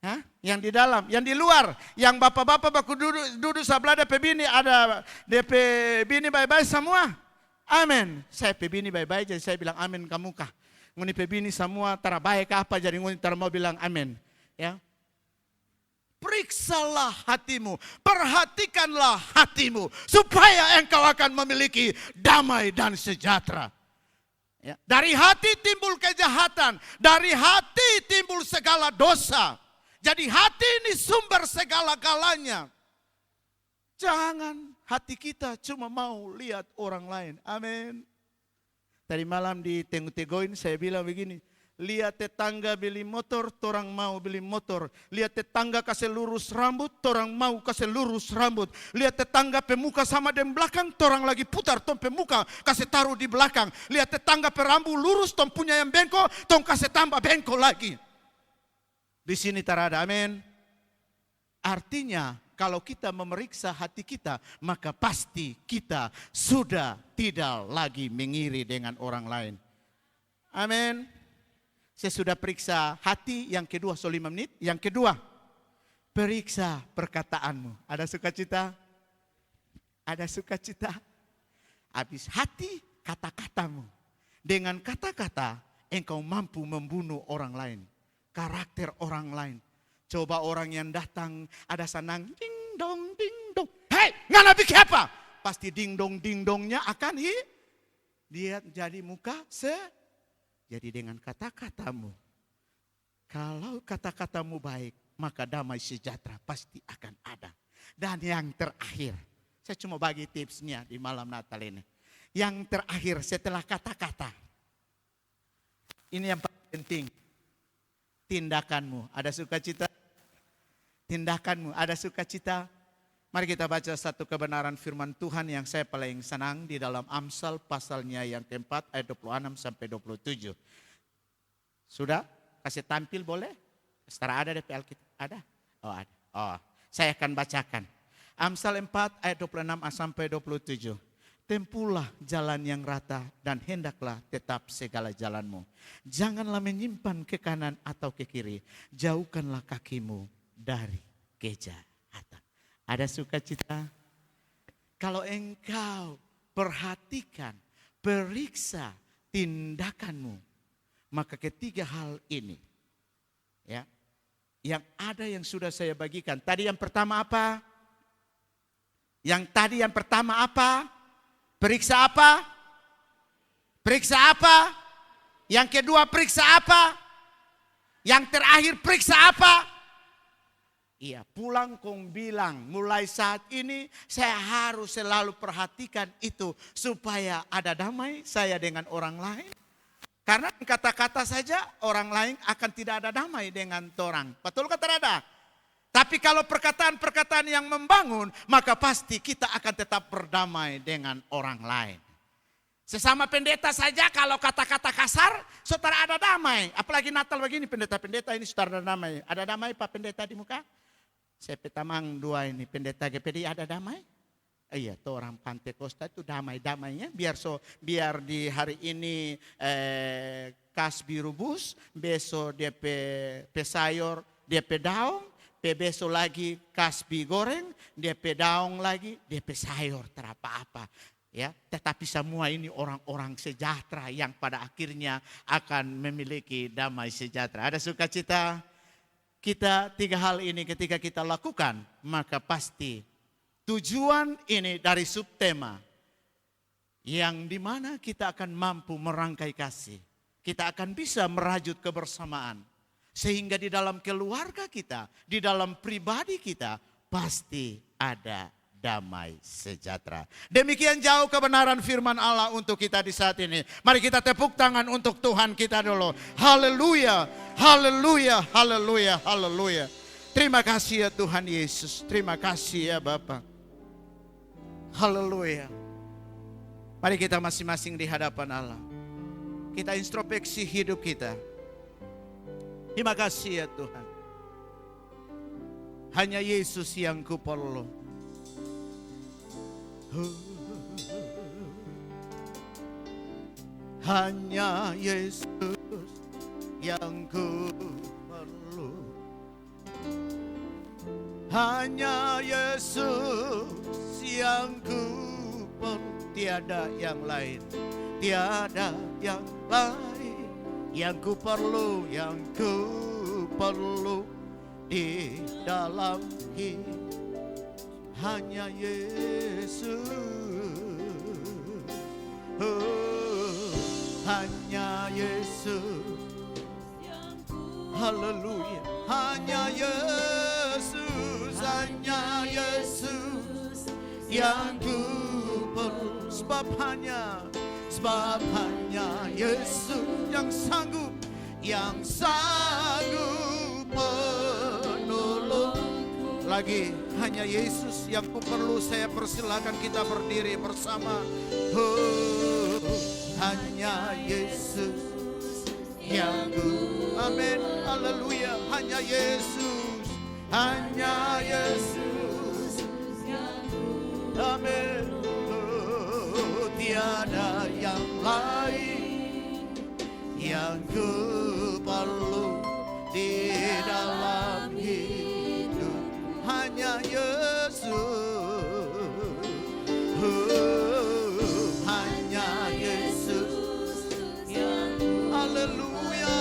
Hah? Yang di dalam, yang di luar, yang bapak-bapak baku duduk sebelah pebini ada DP bini baik-baik semua. Amin. Saya pebini baik-baik jadi saya bilang amin kamu kah. Nguni pebini semua tara baik apa jadi nguni tara mau bilang amin, ya. Periksalah hatimu, perhatikanlah hatimu supaya engkau akan memiliki damai dan sejahtera. Ya. Dari hati timbul kejahatan, dari hati timbul segala dosa. Jadi hati ini sumber segala-galanya. Jangan hati kita cuma mau lihat orang lain. Amin. Tadi malam di Tegoin saya bilang begini, lihat tetangga beli motor, torang mau beli motor. Lihat tetangga kasih lurus rambut, torang mau kasih lurus rambut. Lihat tetangga pemuka sama di belakang, torang lagi putar, tong pemuka kasih taruh di belakang. Lihat tetangga perambu lurus, tong punya yang bengkok, tong kasih tambah bengkok lagi. Di sini tarada, amin. Artinya kalau kita memeriksa hati kita, maka pasti kita sudah tidak lagi mengiri dengan orang lain. Amin. Saya sudah periksa hati, yang kedua 5 menit. Yang kedua, periksa perkataanmu. Ada sukacita? Ada sukacita? Habis hati, kata-katamu. Dengan kata-kata, engkau mampu membunuh orang lain. Karakter orang lain. Coba orang yang datang, ada senang, ding dong, ding dong. Hei, ngana bikin apa? Pasti ding dongnya akan dia jadi muka Jadi dengan kata-katamu, kalau kata-katamu baik, maka damai sejahtera pasti akan ada. Dan yang terakhir, saya cuma bagi tipsnya di malam Natal ini. Yang terakhir setelah kata-kata, ini yang paling penting, tindakanmu. Ada sukacita? Tindakanmu ada sukacita? Mari kita baca satu kebenaran firman Tuhan yang saya paling senang di dalam Amsal pasalnya yang keempat ayat 26 sampai 27. Sudah? Kasih tampil boleh? Setara ada di Alkitab? Ada? Oh ada. Oh, saya akan bacakan. Amsal 4 ayat 26 sampai 27. Tempuhlah jalan yang rata dan hendaklah tetap segala jalanmu. Janganlah menyimpan ke kanan atau ke kiri. Jauhkanlah kakimu dari kejahatan. Ada sukacita? Kalau engkau perhatikan, periksa tindakanmu, maka ketiga hal ini, ya, yang ada yang sudah saya bagikan. Tadi yang pertama apa? Yang pertama apa? Periksa apa? Periksa apa? Yang kedua periksa apa? Yang terakhir periksa apa? Iya, pulang kong bilang, mulai saat ini saya harus selalu perhatikan itu supaya ada damai saya dengan orang lain. Karena kata-kata saja orang lain akan tidak ada damai dengan orang. Betul kata Rada? Tapi kalau perkataan-perkataan yang membangun, maka pasti kita akan tetap berdamai dengan orang lain. Sesama pendeta saja kalau kata-kata kasar, saudara ada damai. Apalagi Natal begini, pendeta-pendeta ini saudara ada damai. Ada damai Pak Pendeta di muka? Saya petamang 2 ini, pendeta GPD ada damai? Iya, tuh orang Pantai Costa itu damai-damainya. Biar di hari ini kasbi rubus, besok DP sayur, DP daun, besok lagi kasbi goreng, DP daun lagi, DP sayur, terapa-apa. Ya, tetapi semua ini orang-orang sejahtera yang pada akhirnya akan memiliki damai sejahtera. Ada sukacita? Kita 3 hal ini ketika kita lakukan, maka pasti tujuan ini dari subtema yang dimana kita akan mampu merangkai kasih. Kita akan bisa merajut kebersamaan. Sehingga di dalam keluarga kita, di dalam pribadi kita, pasti ada damai sejahtera. Demikian jauh kebenaran firman Allah untuk kita di saat ini. Mari kita tepuk tangan untuk Tuhan kita dulu. Haleluya, haleluya, haleluya, haleluya. Terima kasih ya Tuhan Yesus. Terima kasih ya Bapa. Haleluya. Mari kita masing-masing di hadapan Allah. Kita introspeksi hidup kita. Terima kasih ya Tuhan. Hanya Yesus yang ku perlu. Hanya Yesus yang ku perlu. Hanya Yesus yang ku perlu. Tiada yang lain. Tiada yang lain. Yang ku perlu. Yang ku perlu. Di dalam hidup. Hanya Yesus, hanya Yesus, haleluya, hanya Yesus, hanya Yesus yang ku perlu, sebab hanya Yesus yang sanggup menolong. Lagi hanya Yesus yang ku perlu. Saya persilakan kita berdiri bersama. Hanya Yesus yang ku. Amin, haleluya. Hanya Yesus hanya Yesus. Amin. Oh, tiada yang lain yang ku perlu di dalam hidup, hanya Yesus. Hanya Yesus. Haleluya.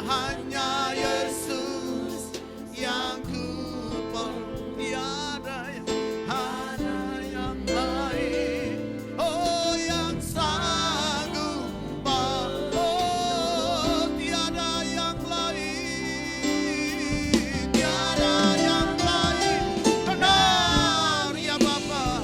Hanya Yesus yang ku perlu, tiada yang lain. Oh, yang sanggup. Oh, tiada yang lain. Tiada yang lain. Benar ya Bapa.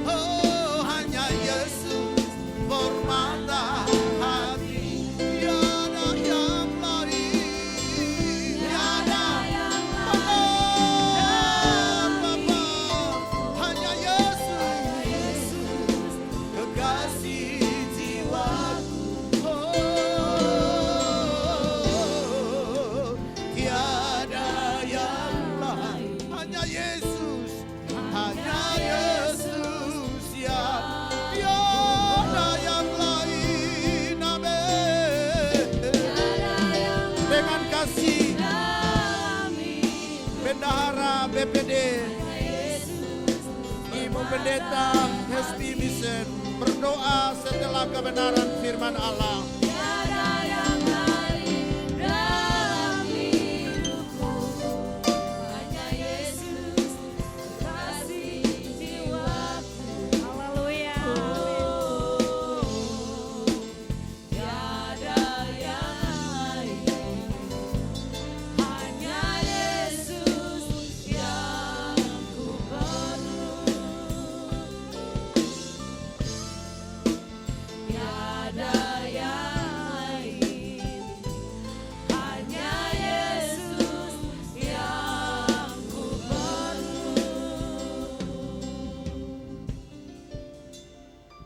Oh, hanya Yesus permata hati. Tiada yang lain. Tiada yang benar Bapa. Hanya Yesus kekasih jiwaku. Oh, tiada yang lain. Hanya Yesus. Hanya Yesus ya. Tiada yang lain. Amin. Dengan kasih Bendahara BPD Ibu Pendeta Hesti Misen berdoa setelah kebenaran firman Allah. Haleluya.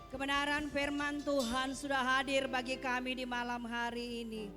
Kebenaran firman Tuhan sudah hadir bagi kami di malam hari ini.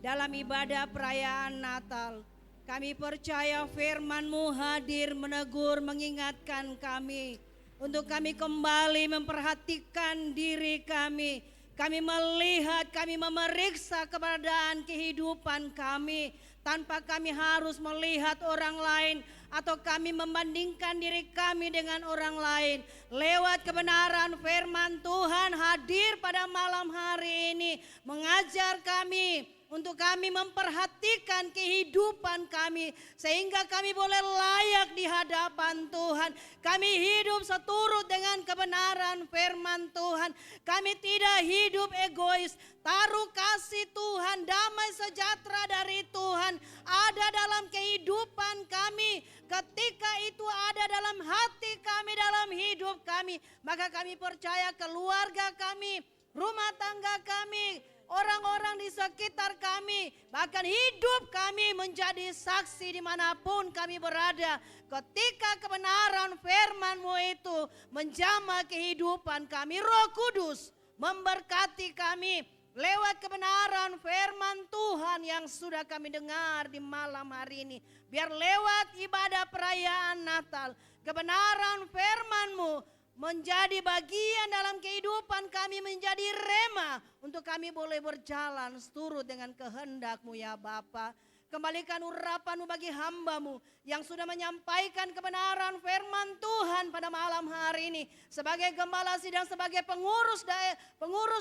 Dalam ibadah perayaan Natal, kami percaya firman-Mu hadir menegur, mengingatkan kami untuk kami kembali memperhatikan diri kami. Kami melihat, kami memeriksa keberadaan kehidupan kami tanpa kami harus melihat orang lain atau kami membandingkan diri kami dengan orang lain. Lewat kebenaran firman Tuhan hadir pada malam hari ini mengajar kami untuk kami memperhatikan kehidupan kami sehingga kami boleh layak di hadapan Tuhan. Kami hidup seturut dengan kebenaran firman Tuhan. Kami tidak hidup egois. Taruh kasih Tuhan, damai sejahtera dari Tuhan ada dalam kehidupan kami. Ketika itu ada dalam hati kami, dalam hidup kami, maka kami percaya keluarga kami, rumah tangga kami, orang-orang di sekitar kami, bahkan hidup kami menjadi saksi dimanapun kami berada. Ketika kebenaran firman-Mu itu menjamah kehidupan kami, Roh Kudus memberkati kami lewat kebenaran firman Tuhan yang sudah kami dengar di malam hari ini. Biar lewat ibadah perayaan Natal, kebenaran firman-Mu menjadi bagian dalam kehidupan kami, menjadi rema untuk kami boleh berjalan seturut dengan kehendak-Mu ya Bapa. Kembalikan urapan-Mu bagi hamba-Mu yang sudah menyampaikan kebenaran firman Tuhan pada malam hari ini. Sebagai gembala sidang, sebagai pengurus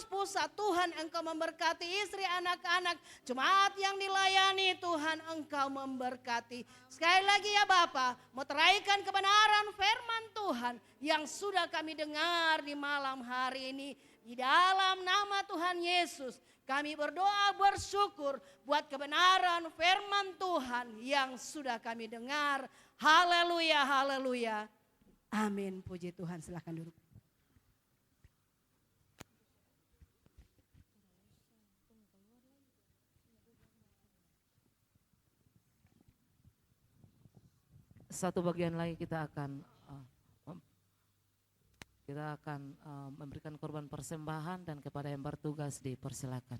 pusat, Tuhan Engkau memberkati istri, anak-anak, jemaat yang dilayani, Tuhan Engkau memberkati. Sekali lagi ya Bapa, meteraikan kebenaran firman Tuhan yang sudah kami dengar di malam hari ini. Di dalam nama Tuhan Yesus, kami berdoa bersyukur buat kebenaran firman Tuhan yang sudah kami dengar. Haleluya, haleluya. Amin, puji Tuhan. Silakan duduk. Satu bagian lagi kita akan memberikan korban persembahan, dan kepada yang bertugas dipersilakan.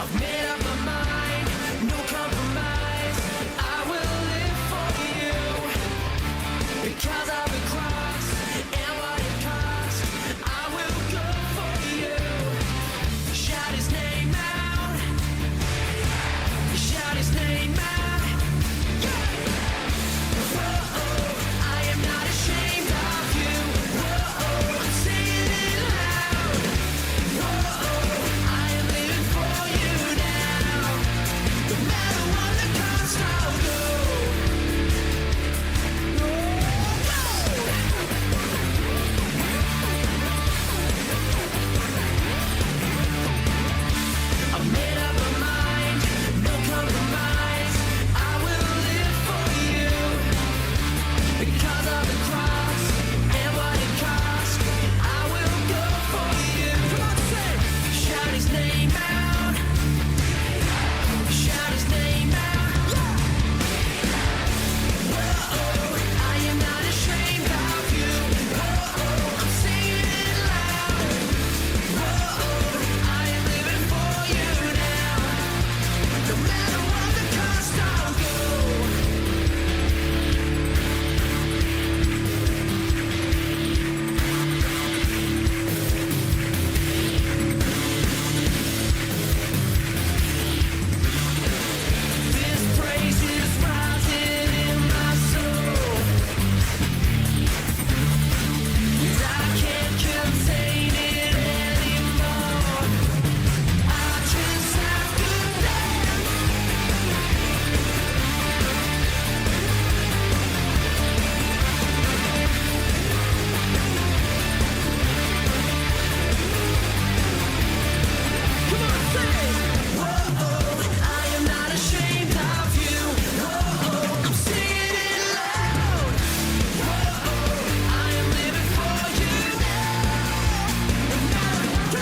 I've made up my mind, no compromise. I will live for you because of the cross and what it cost. I will go for you. Shout his name out. Shout his name out. Whoa, I am not ashamed of you. Whoa, I'm saying it loud. Whoa, I am living for you now. No matter what the cost, I'll go. I've made up my mind, no compromise. I will live for you because of the cross and what it cost. I will go for you. Come on, say, shout his name out. Shout his name out. Whoa, I am not ashamed of you. Whoa, I'm saying it loud. Whoa, I am living for you now. No matter what the cost, I'll go. This praise is rising in my soul. I can't contain it anymore. I just have to dance. Come on, say, whoa, I am not ashamed of you. Whoa, I'm singing it loud. Whoa, I am living for you now. No matter what,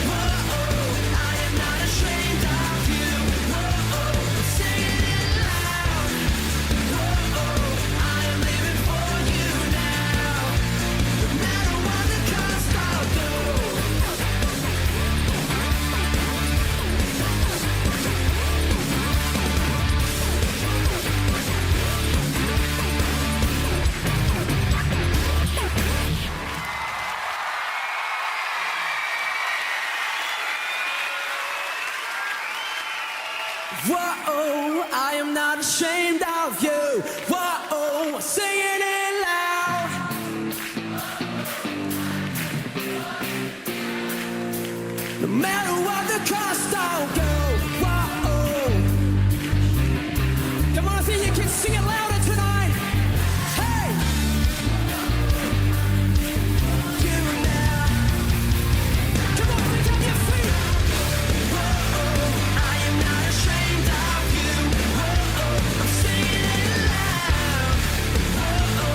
whoa, I am not ashamed of you. Whoa, I'm singing it loud. Whoa, I am living for you now. No matter what the cost, I'll go. Whoa, I am not ashamed of you. Whoa, singing it loud. No matter what the cost, I'll go. Whoa, come on, I think you can sing it louder tonight. Hey, you now. Come on, pick up your feet. I am not ashamed of you. Whoa, I'm singing it loud. Whoa,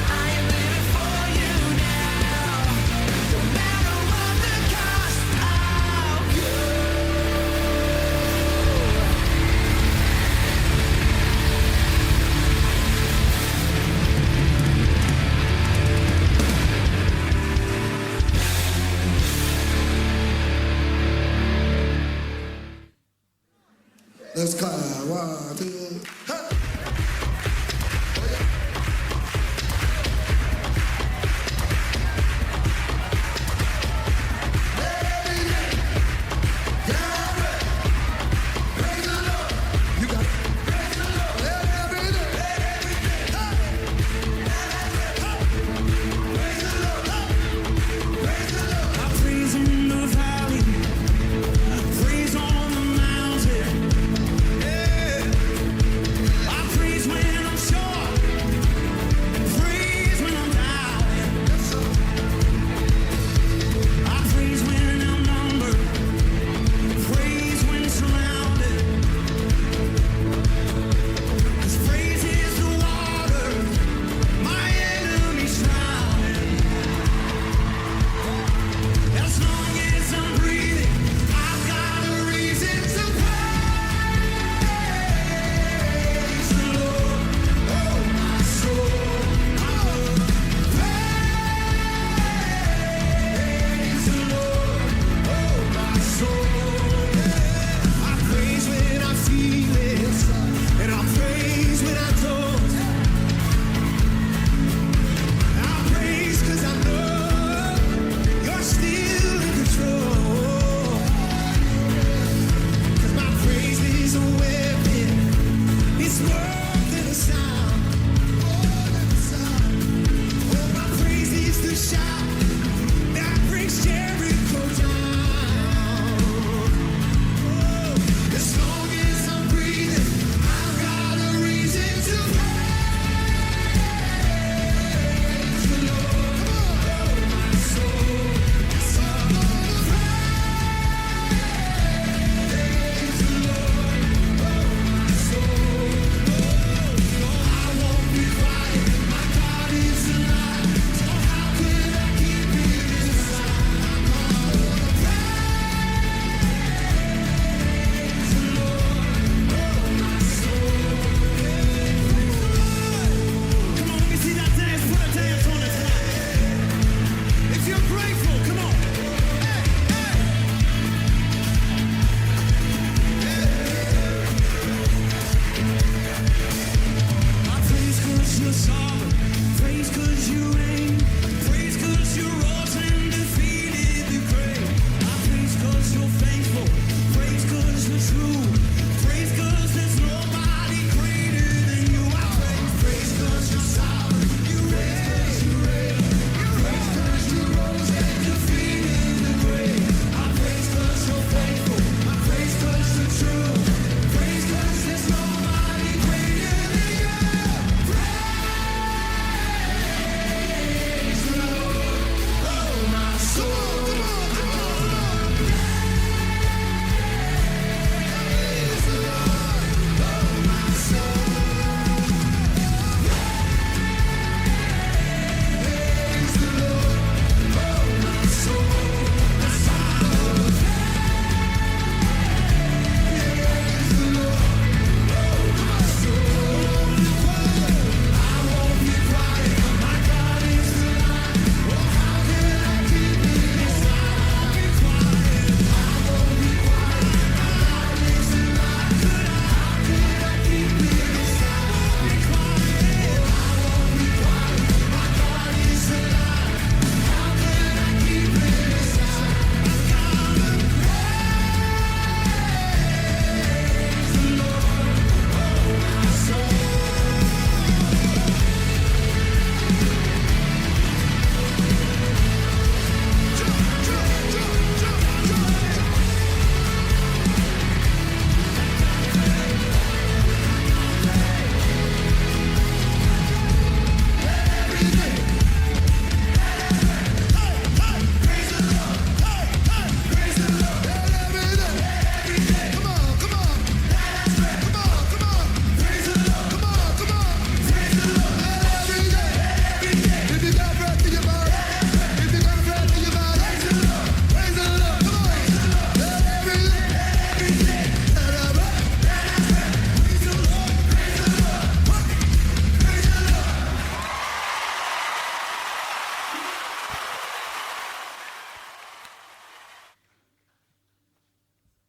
I am living for you now. No matter what the cost, I'll go. Let's clap. 1, 2, hey. You got it. Every day. I praise in the valley, I praise on the mountain. Yeah.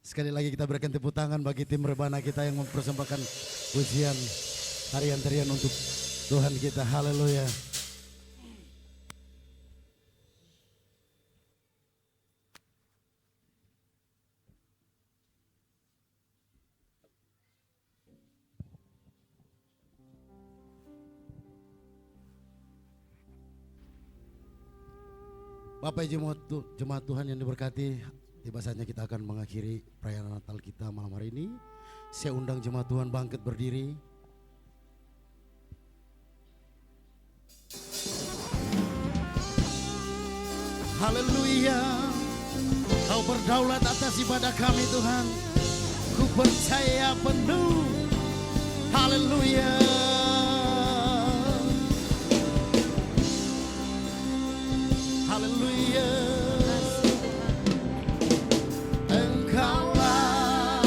Sekali lagi kita berikan tepuk tangan bagi tim rebana kita yang mempersembahkan pujian tarian-tarian untuk Tuhan kita. Haleluya. Bapak jemaat Tuhan yang diberkati, tiba saatnya kita akan mengakhiri perayaan Natal kita malam hari ini. Saya undang jemaat Tuhan bangkit berdiri. Haleluya, Kau berdaulat atas ibadah kami Tuhan. Ku percaya penuh. Haleluya. Haleluya. Engkaulah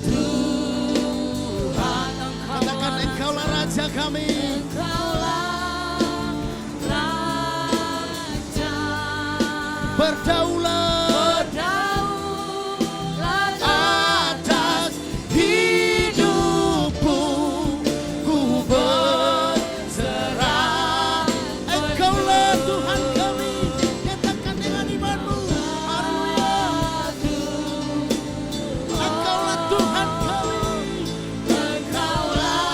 Tuhan. Katakan Engkaulah Raja kami. Berdaulat atas hidupku, ku berserah. Engkaulah Tuhan kami, katakan dengan imanmu. Haleluya. Engkaulah Tuhan kami, Engkaulah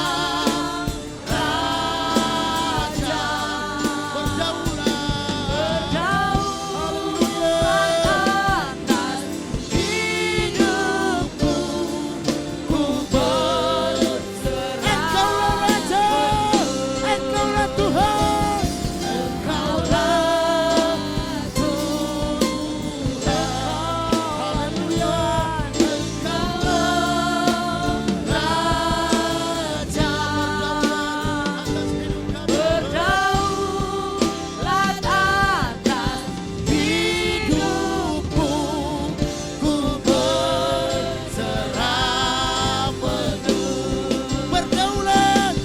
Raja. Berdaulat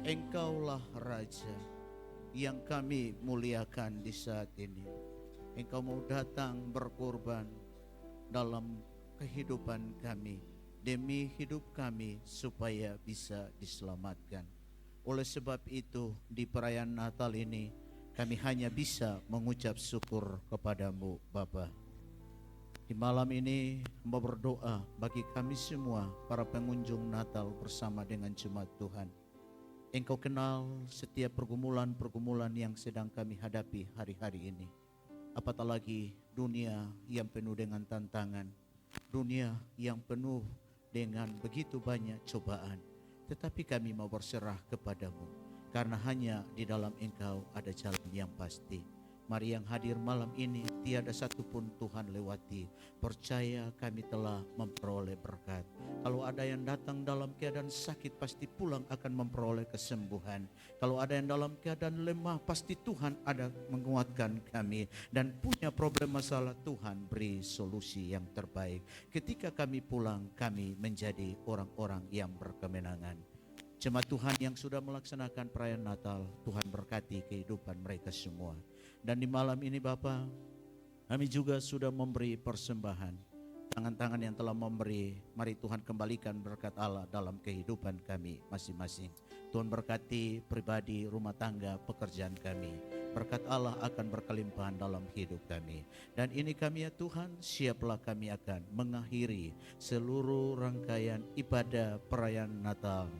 Engkaulah Raja yang kami muliakan di saat ini. Engkau mau datang berkorban dalam kehidupan kami, demi hidup kami supaya bisa diselamatkan. Oleh sebab itu di perayaan Natal ini kami hanya bisa mengucap syukur kepadamu Bapa. Di malam ini hamba berdoa bagi kami semua para pengunjung Natal bersama dengan jemaat Tuhan. Engkau kenal setiap pergumulan-pergumulan yang sedang kami hadapi hari-hari ini. Apatah lagi dunia yang penuh dengan tantangan, dunia yang penuh dengan begitu banyak cobaan. Tetapi kami mau berserah kepadamu, karena hanya di dalam Engkau ada jalan yang pasti. Mari yang hadir malam ini tiada satupun Tuhan lewati. Percaya kami telah memperoleh berkat. Kalau ada yang datang dalam keadaan sakit, pasti pulang akan memperoleh kesembuhan. Kalau ada yang dalam keadaan lemah, pasti Tuhan ada menguatkan kami. Dan punya problem masalah, Tuhan beri solusi yang terbaik. Ketika kami pulang, kami menjadi orang-orang yang berkemenangan. Jemaat Tuhan yang sudah melaksanakan perayaan Natal, Tuhan berkati kehidupan mereka semua. Dan di malam ini Bapa, kami juga sudah memberi persembahan. Tangan-tangan yang telah memberi, mari Tuhan kembalikan berkat Allah dalam kehidupan kami masing-masing. Tuhan berkati pribadi, rumah tangga, pekerjaan kami. Berkat Allah akan berkelimpahan dalam hidup kami. Dan ini kami ya Tuhan, siaplah kami akan mengakhiri seluruh rangkaian ibadah perayaan Natal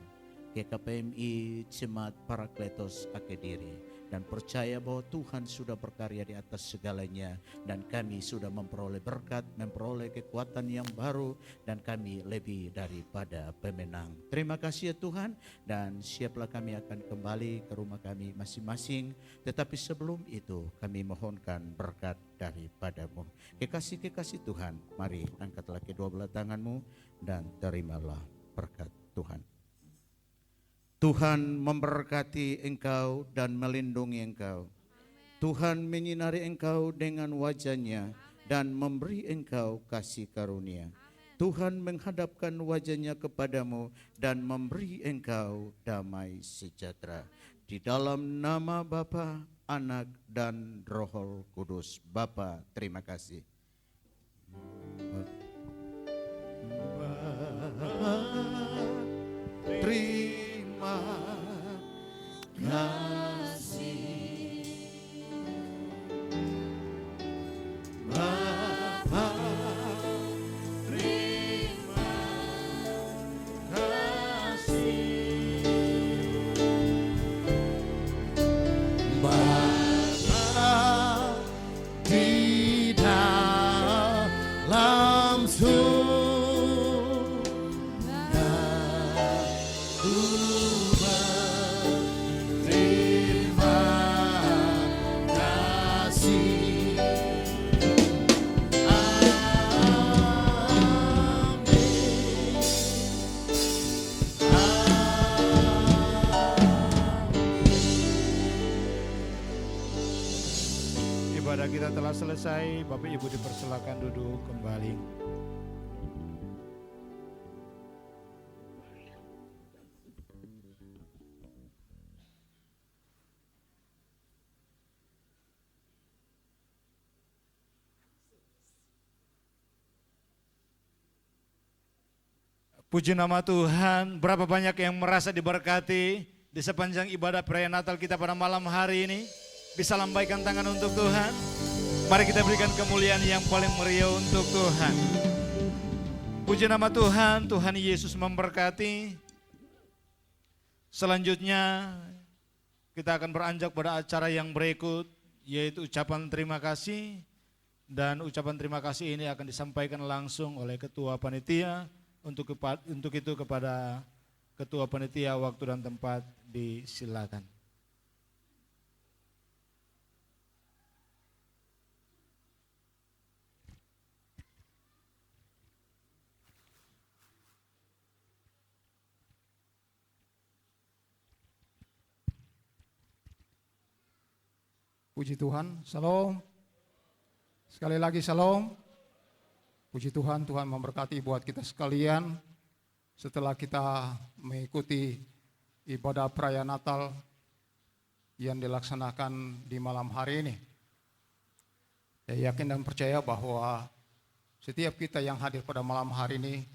GKPMI Jemaat Parakletos Akediri. dan percaya bahwa Tuhan sudah berkarya di atas segalanya, dan kami sudah memperoleh berkat, memperoleh kekuatan yang baru, dan kami lebih daripada pemenang. Terima kasih ya Tuhan, dan siaplah kami akan kembali ke rumah kami masing-masing. Tetapi sebelum itu kami mohonkan berkat daripadamu. Kekasih-kekasih Tuhan, mari angkatlah kedua belah tanganmu dan terimalah berkat Tuhan. Tuhan memberkati engkau dan melindungi engkau. Tuhan menyinari engkau dengan wajah-Nya dan memberi engkau kasih karunia. Tuhan menghadapkan wajah-Nya kepadamu dan memberi engkau damai sejahtera. Di dalam nama Bapa, Anak, dan Roh Kudus. Bapa, terima kasih. Terima kasih Bapa, terima kasih Bapa, di dalam Ibadah kita telah selesai, Bapak Ibu dipersilakan duduk kembali. Puji nama Tuhan, berapa banyak yang merasa diberkati di sepanjang ibadah perayaan Natal kita pada malam hari ini. Bisa lambaikan tangan untuk Tuhan. Mari kita berikan kemuliaan yang paling meriah untuk Tuhan. Puji nama Tuhan, Tuhan Yesus memberkati. Selanjutnya kita akan beranjak pada acara yang berikut, yaitu ucapan terima kasih. Dan ucapan terima kasih ini akan disampaikan langsung oleh Ketua Panitia. Untuk itu kepada Ketua Panitia, waktu dan tempat disilakan. Puji Tuhan, Shalom. Sekali lagi Shalom. Puji Tuhan, Tuhan memberkati buat kita sekalian. Setelah kita mengikuti ibadah perayaan Natal yang dilaksanakan di malam hari ini, saya yakin dan percaya bahwa setiap kita yang hadir pada malam hari ini,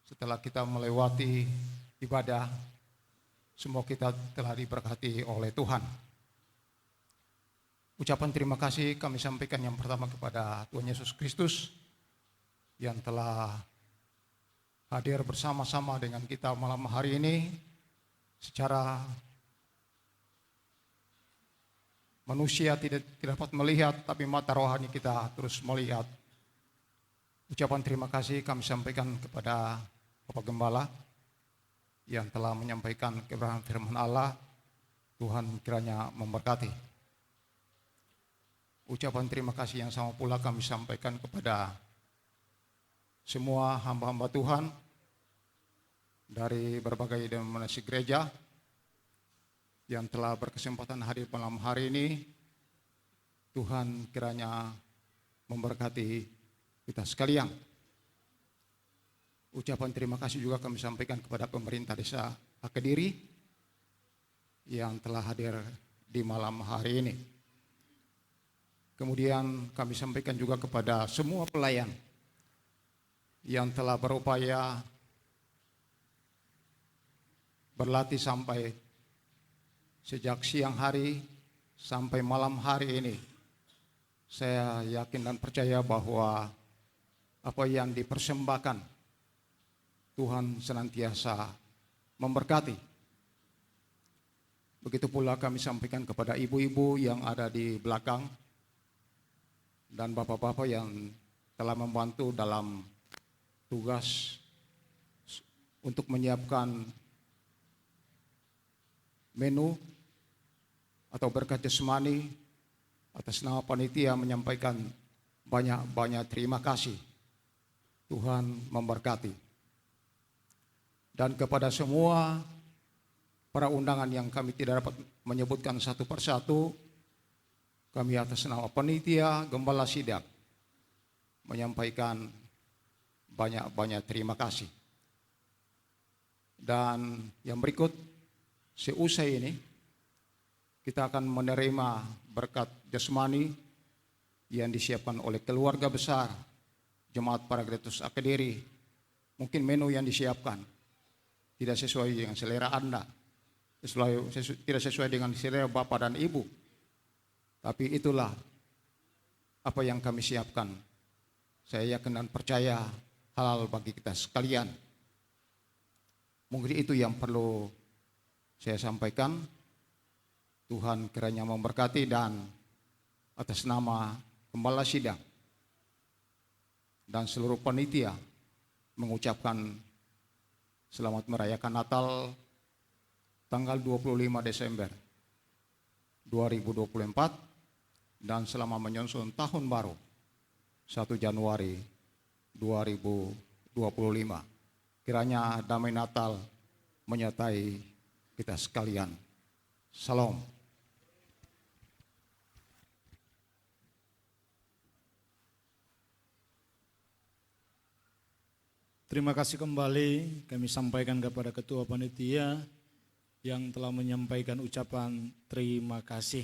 setelah kita melewati ibadah, semua kita telah diberkati oleh Tuhan. Ucapan terima kasih kami sampaikan yang pertama kepada Tuhan Yesus Kristus yang telah hadir bersama-sama dengan kita malam hari ini secara manusia tidak dapat melihat, tapi mata rohani kita terus melihat. Ucapan terima kasih kami sampaikan kepada Bapak Gembala yang telah menyampaikan kebenaran firman Allah. Tuhan kiranya memberkati. Ucapan terima kasih yang sama pula kami sampaikan kepada semua hamba-hamba Tuhan dari berbagai denominasi gereja yang telah berkesempatan hadir malam hari ini. Tuhan kiranya memberkati kita sekalian. Ucapan terima kasih juga kami sampaikan kepada pemerintah desa Kediri yang telah hadir di malam hari ini. Kemudian kami sampaikan juga kepada semua pelayan yang telah berupaya berlatih sampai sejak siang hari sampai malam hari ini. Saya yakin dan percaya bahwa apa yang dipersembahkan Tuhan senantiasa memberkati. Begitu pula kami sampaikan kepada ibu-ibu yang ada di belakang dan bapak-bapak yang telah membantu dalam tugas untuk menyiapkan menu atau berkat jasmani. Atas nama panitia menyampaikan banyak-banyak terima kasih. Tuhan memberkati. Dan kepada semua para undangan yang kami tidak dapat menyebutkan satu persatu, kami atas nama panitia Gembala Sidang menyampaikan banyak-banyak terima kasih. Dan yang berikut, seusai ini kita akan menerima berkat jasmani yang disiapkan oleh keluarga besar Jemaat Paracletus Kediri. Mungkin menu yang disiapkan tidak sesuai dengan selera Anda, tidak sesuai dengan selera Bapak dan Ibu. Tapi itulah apa yang kami siapkan. Saya yakin dan percaya halal bagi kita sekalian. Mungkin itu yang perlu saya sampaikan. Tuhan kiranya memberkati, dan atas nama Gembala Sidang dan seluruh panitia mengucapkan selamat merayakan Natal tanggal 25 Desember 2024 dan selama menyongsong tahun baru 1 Januari 2025. Kiranya damai Natal menyertai kita sekalian. Salam. Terima kasih kembali kami sampaikan kepada Ketua Panitia yang telah menyampaikan ucapan terima kasih.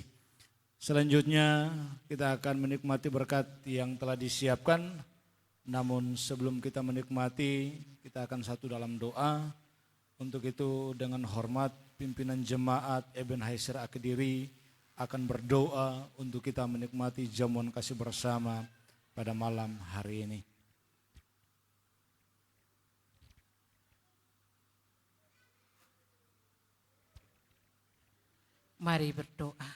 Selanjutnya kita akan menikmati berkat yang telah disiapkan. Namun sebelum kita menikmati, kita akan satu dalam doa. Untuk itu dengan hormat pimpinan jemaat Ebenezer Kediri akan berdoa untuk kita menikmati jamuan kasih bersama pada malam hari ini. Mari berdoa.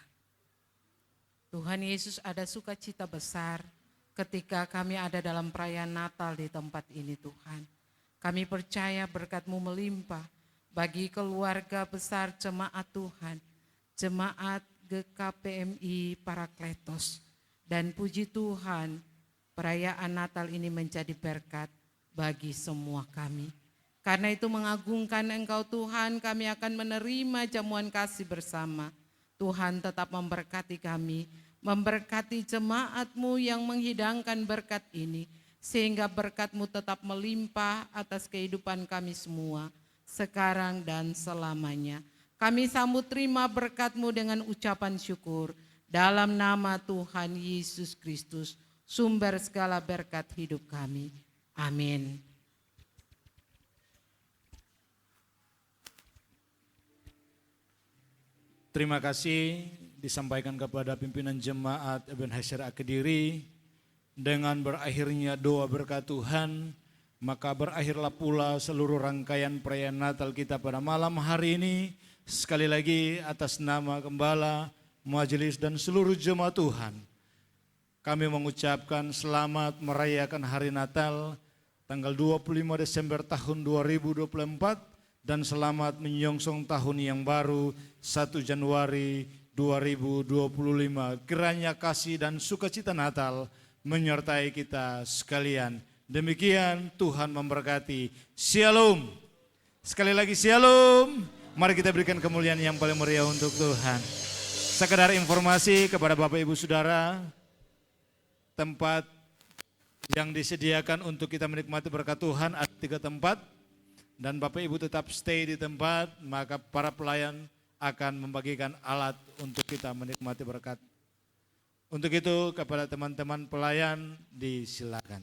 Tuhan Yesus, ada sukacita besar ketika kami ada dalam perayaan Natal di tempat ini Tuhan. Kami percaya berkat-Mu melimpah bagi keluarga besar jemaat Tuhan, jemaat GKPMI Paracletus. Dan puji Tuhan, perayaan Natal ini menjadi berkat bagi semua kami. Karena itu mengagungkan Engkau Tuhan, kami akan menerima jamuan kasih bersama. Tuhan tetap memberkati kami, memberkati jemaat-Mu yang menghidangkan berkat ini, sehingga berkat-Mu tetap melimpah atas kehidupan kami semua, sekarang dan selamanya. Kami sambut terima berkat-Mu dengan ucapan syukur, dalam nama Tuhan Yesus Kristus, sumber segala berkat hidup kami. Amin. Terima kasih disampaikan kepada pimpinan jemaat Ebenezer Kediri. Dengan berakhirnya doa berkat Tuhan, maka berakhirlah pula seluruh rangkaian perayaan Natal kita pada malam hari ini. Sekali lagi atas nama Gembala, majelis dan seluruh jemaat Tuhan, kami mengucapkan selamat merayakan hari Natal tanggal 25 Desember tahun 2024. Dan selamat menyongsong tahun yang baru 1 Januari 2025. Kiranya kasih dan sukacita Natal menyertai kita sekalian. Demikian Tuhan memberkati. Shalom. Sekali lagi shalom. Mari kita berikan kemuliaan yang paling meriah untuk Tuhan. Sekedar informasi kepada Bapak Ibu Saudara, tempat yang disediakan untuk kita menikmati berkat Tuhan ada 3 tempat. Dan Bapak Ibu tetap stay di tempat, maka para pelayan akan membagikan alat untuk kita menikmati berkat. Untuk itu kepada teman-teman pelayan disilakan.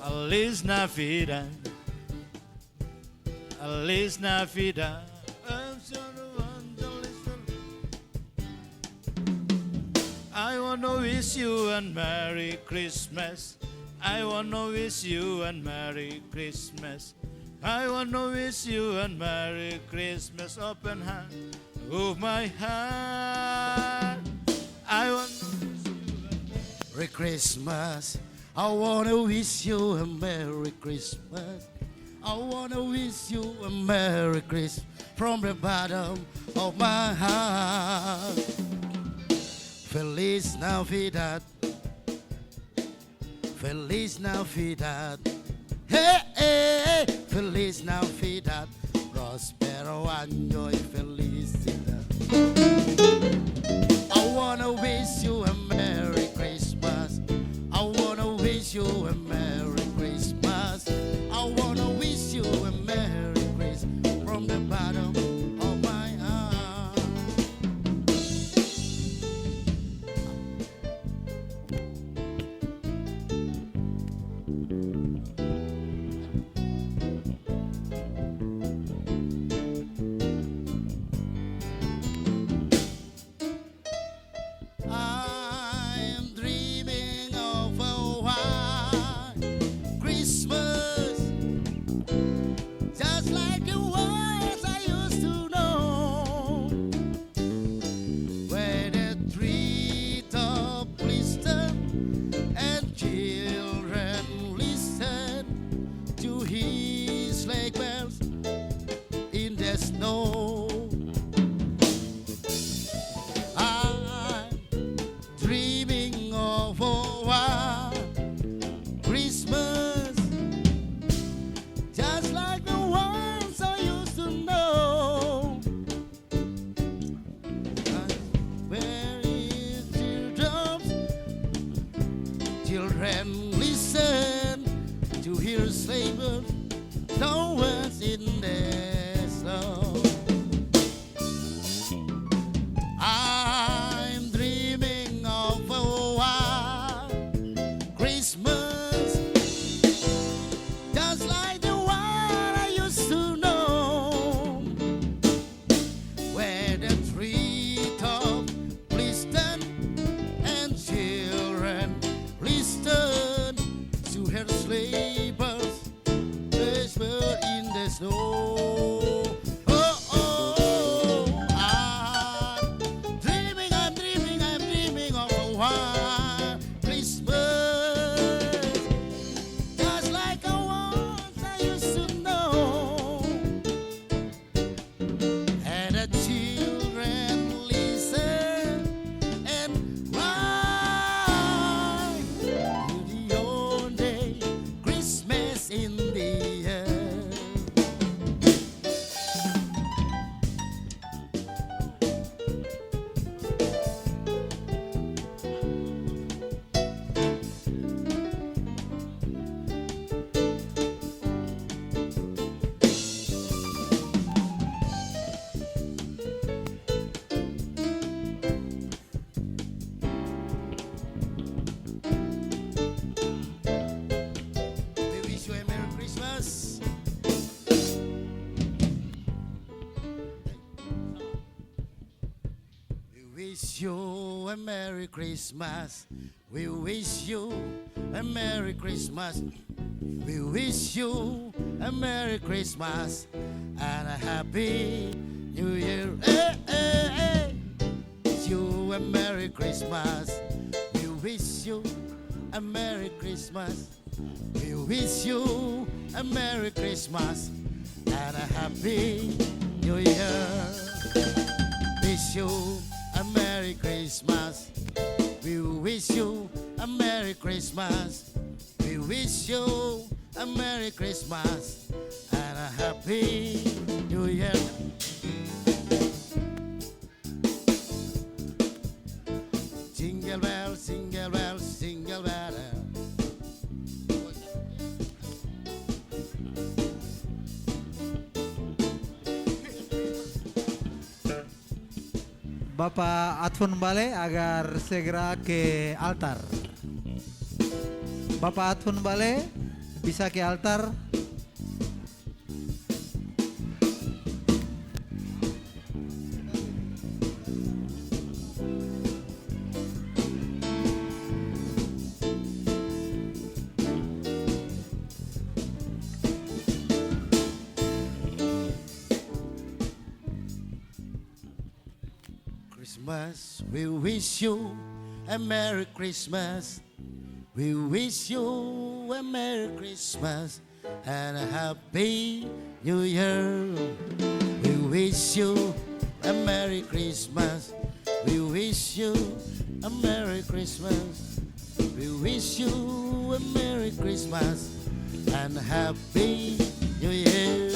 Feliz Navidad, Feliz Navidad. I wanna wish you a Merry Christmas. I wanna wish you a Merry Christmas. I wanna wish you a Merry Christmas. Open hand of my heart. I wanna wish you a Merry Christmas. I wanna wish you a Merry Christmas. I wanna wish you a Merry Christmas from the bottom of my heart. Feliz Navidad, Feliz Navidad, hey, hey, Feliz Navidad, prospero año y felicidad. I wanna wish you a Merry Christmas. I wanna wish you a Merry Christmas. I wanna wish you a Merry Christmas from the bottom of my heart. I am dreaming of a white Christmas, just like the ones I used to know, where the treetop glisten and children listen to his sleigh bells in the snow. I'm dreaming of a white Christmas, just like the ones I used to know. Where is teardrops? Children listen to hear sabers, no words in their song. I'm dreaming of a white Christmas, just like the one I used to know, where the treetop glisten and children listen to her sleigh bells, whisper in the snow. Oh, oh, oh, I'm dreaming of a white Christmas, just like the ones I used to know, and the children listen and cry to the only Christmas in the air. We wish you a Merry Christmas. We wish you a Merry Christmas. We wish you a Merry Christmas. We wish you a Merry Christmas and a Happy New Year. Hey, hey, hey. Wish you a Merry Christmas. We wish you a Merry Christmas. We wish you a Merry Christmas and a Happy New Year. Wish you a Merry Christmas. We wish you a Merry Christmas. We wish you a Merry Christmas and a Happy New Year. Jingle bells, jingle bells, jingle bells. Bapak Advon Bale agar segera ke altar. Bapak Advon Bale bisa ke altar. Christmas, we wish you a Merry Christmas. We wish you a Merry Christmas and a Happy New Year. We wish you a Merry Christmas. We wish you a Merry Christmas. We wish you a Merry Christmas and a Happy New Year.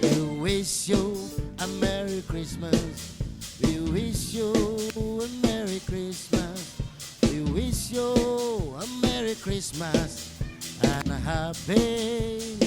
We wish you a Merry Christmas. We wish you a Merry Christmas. We wish you a Merry Christmas and a Happy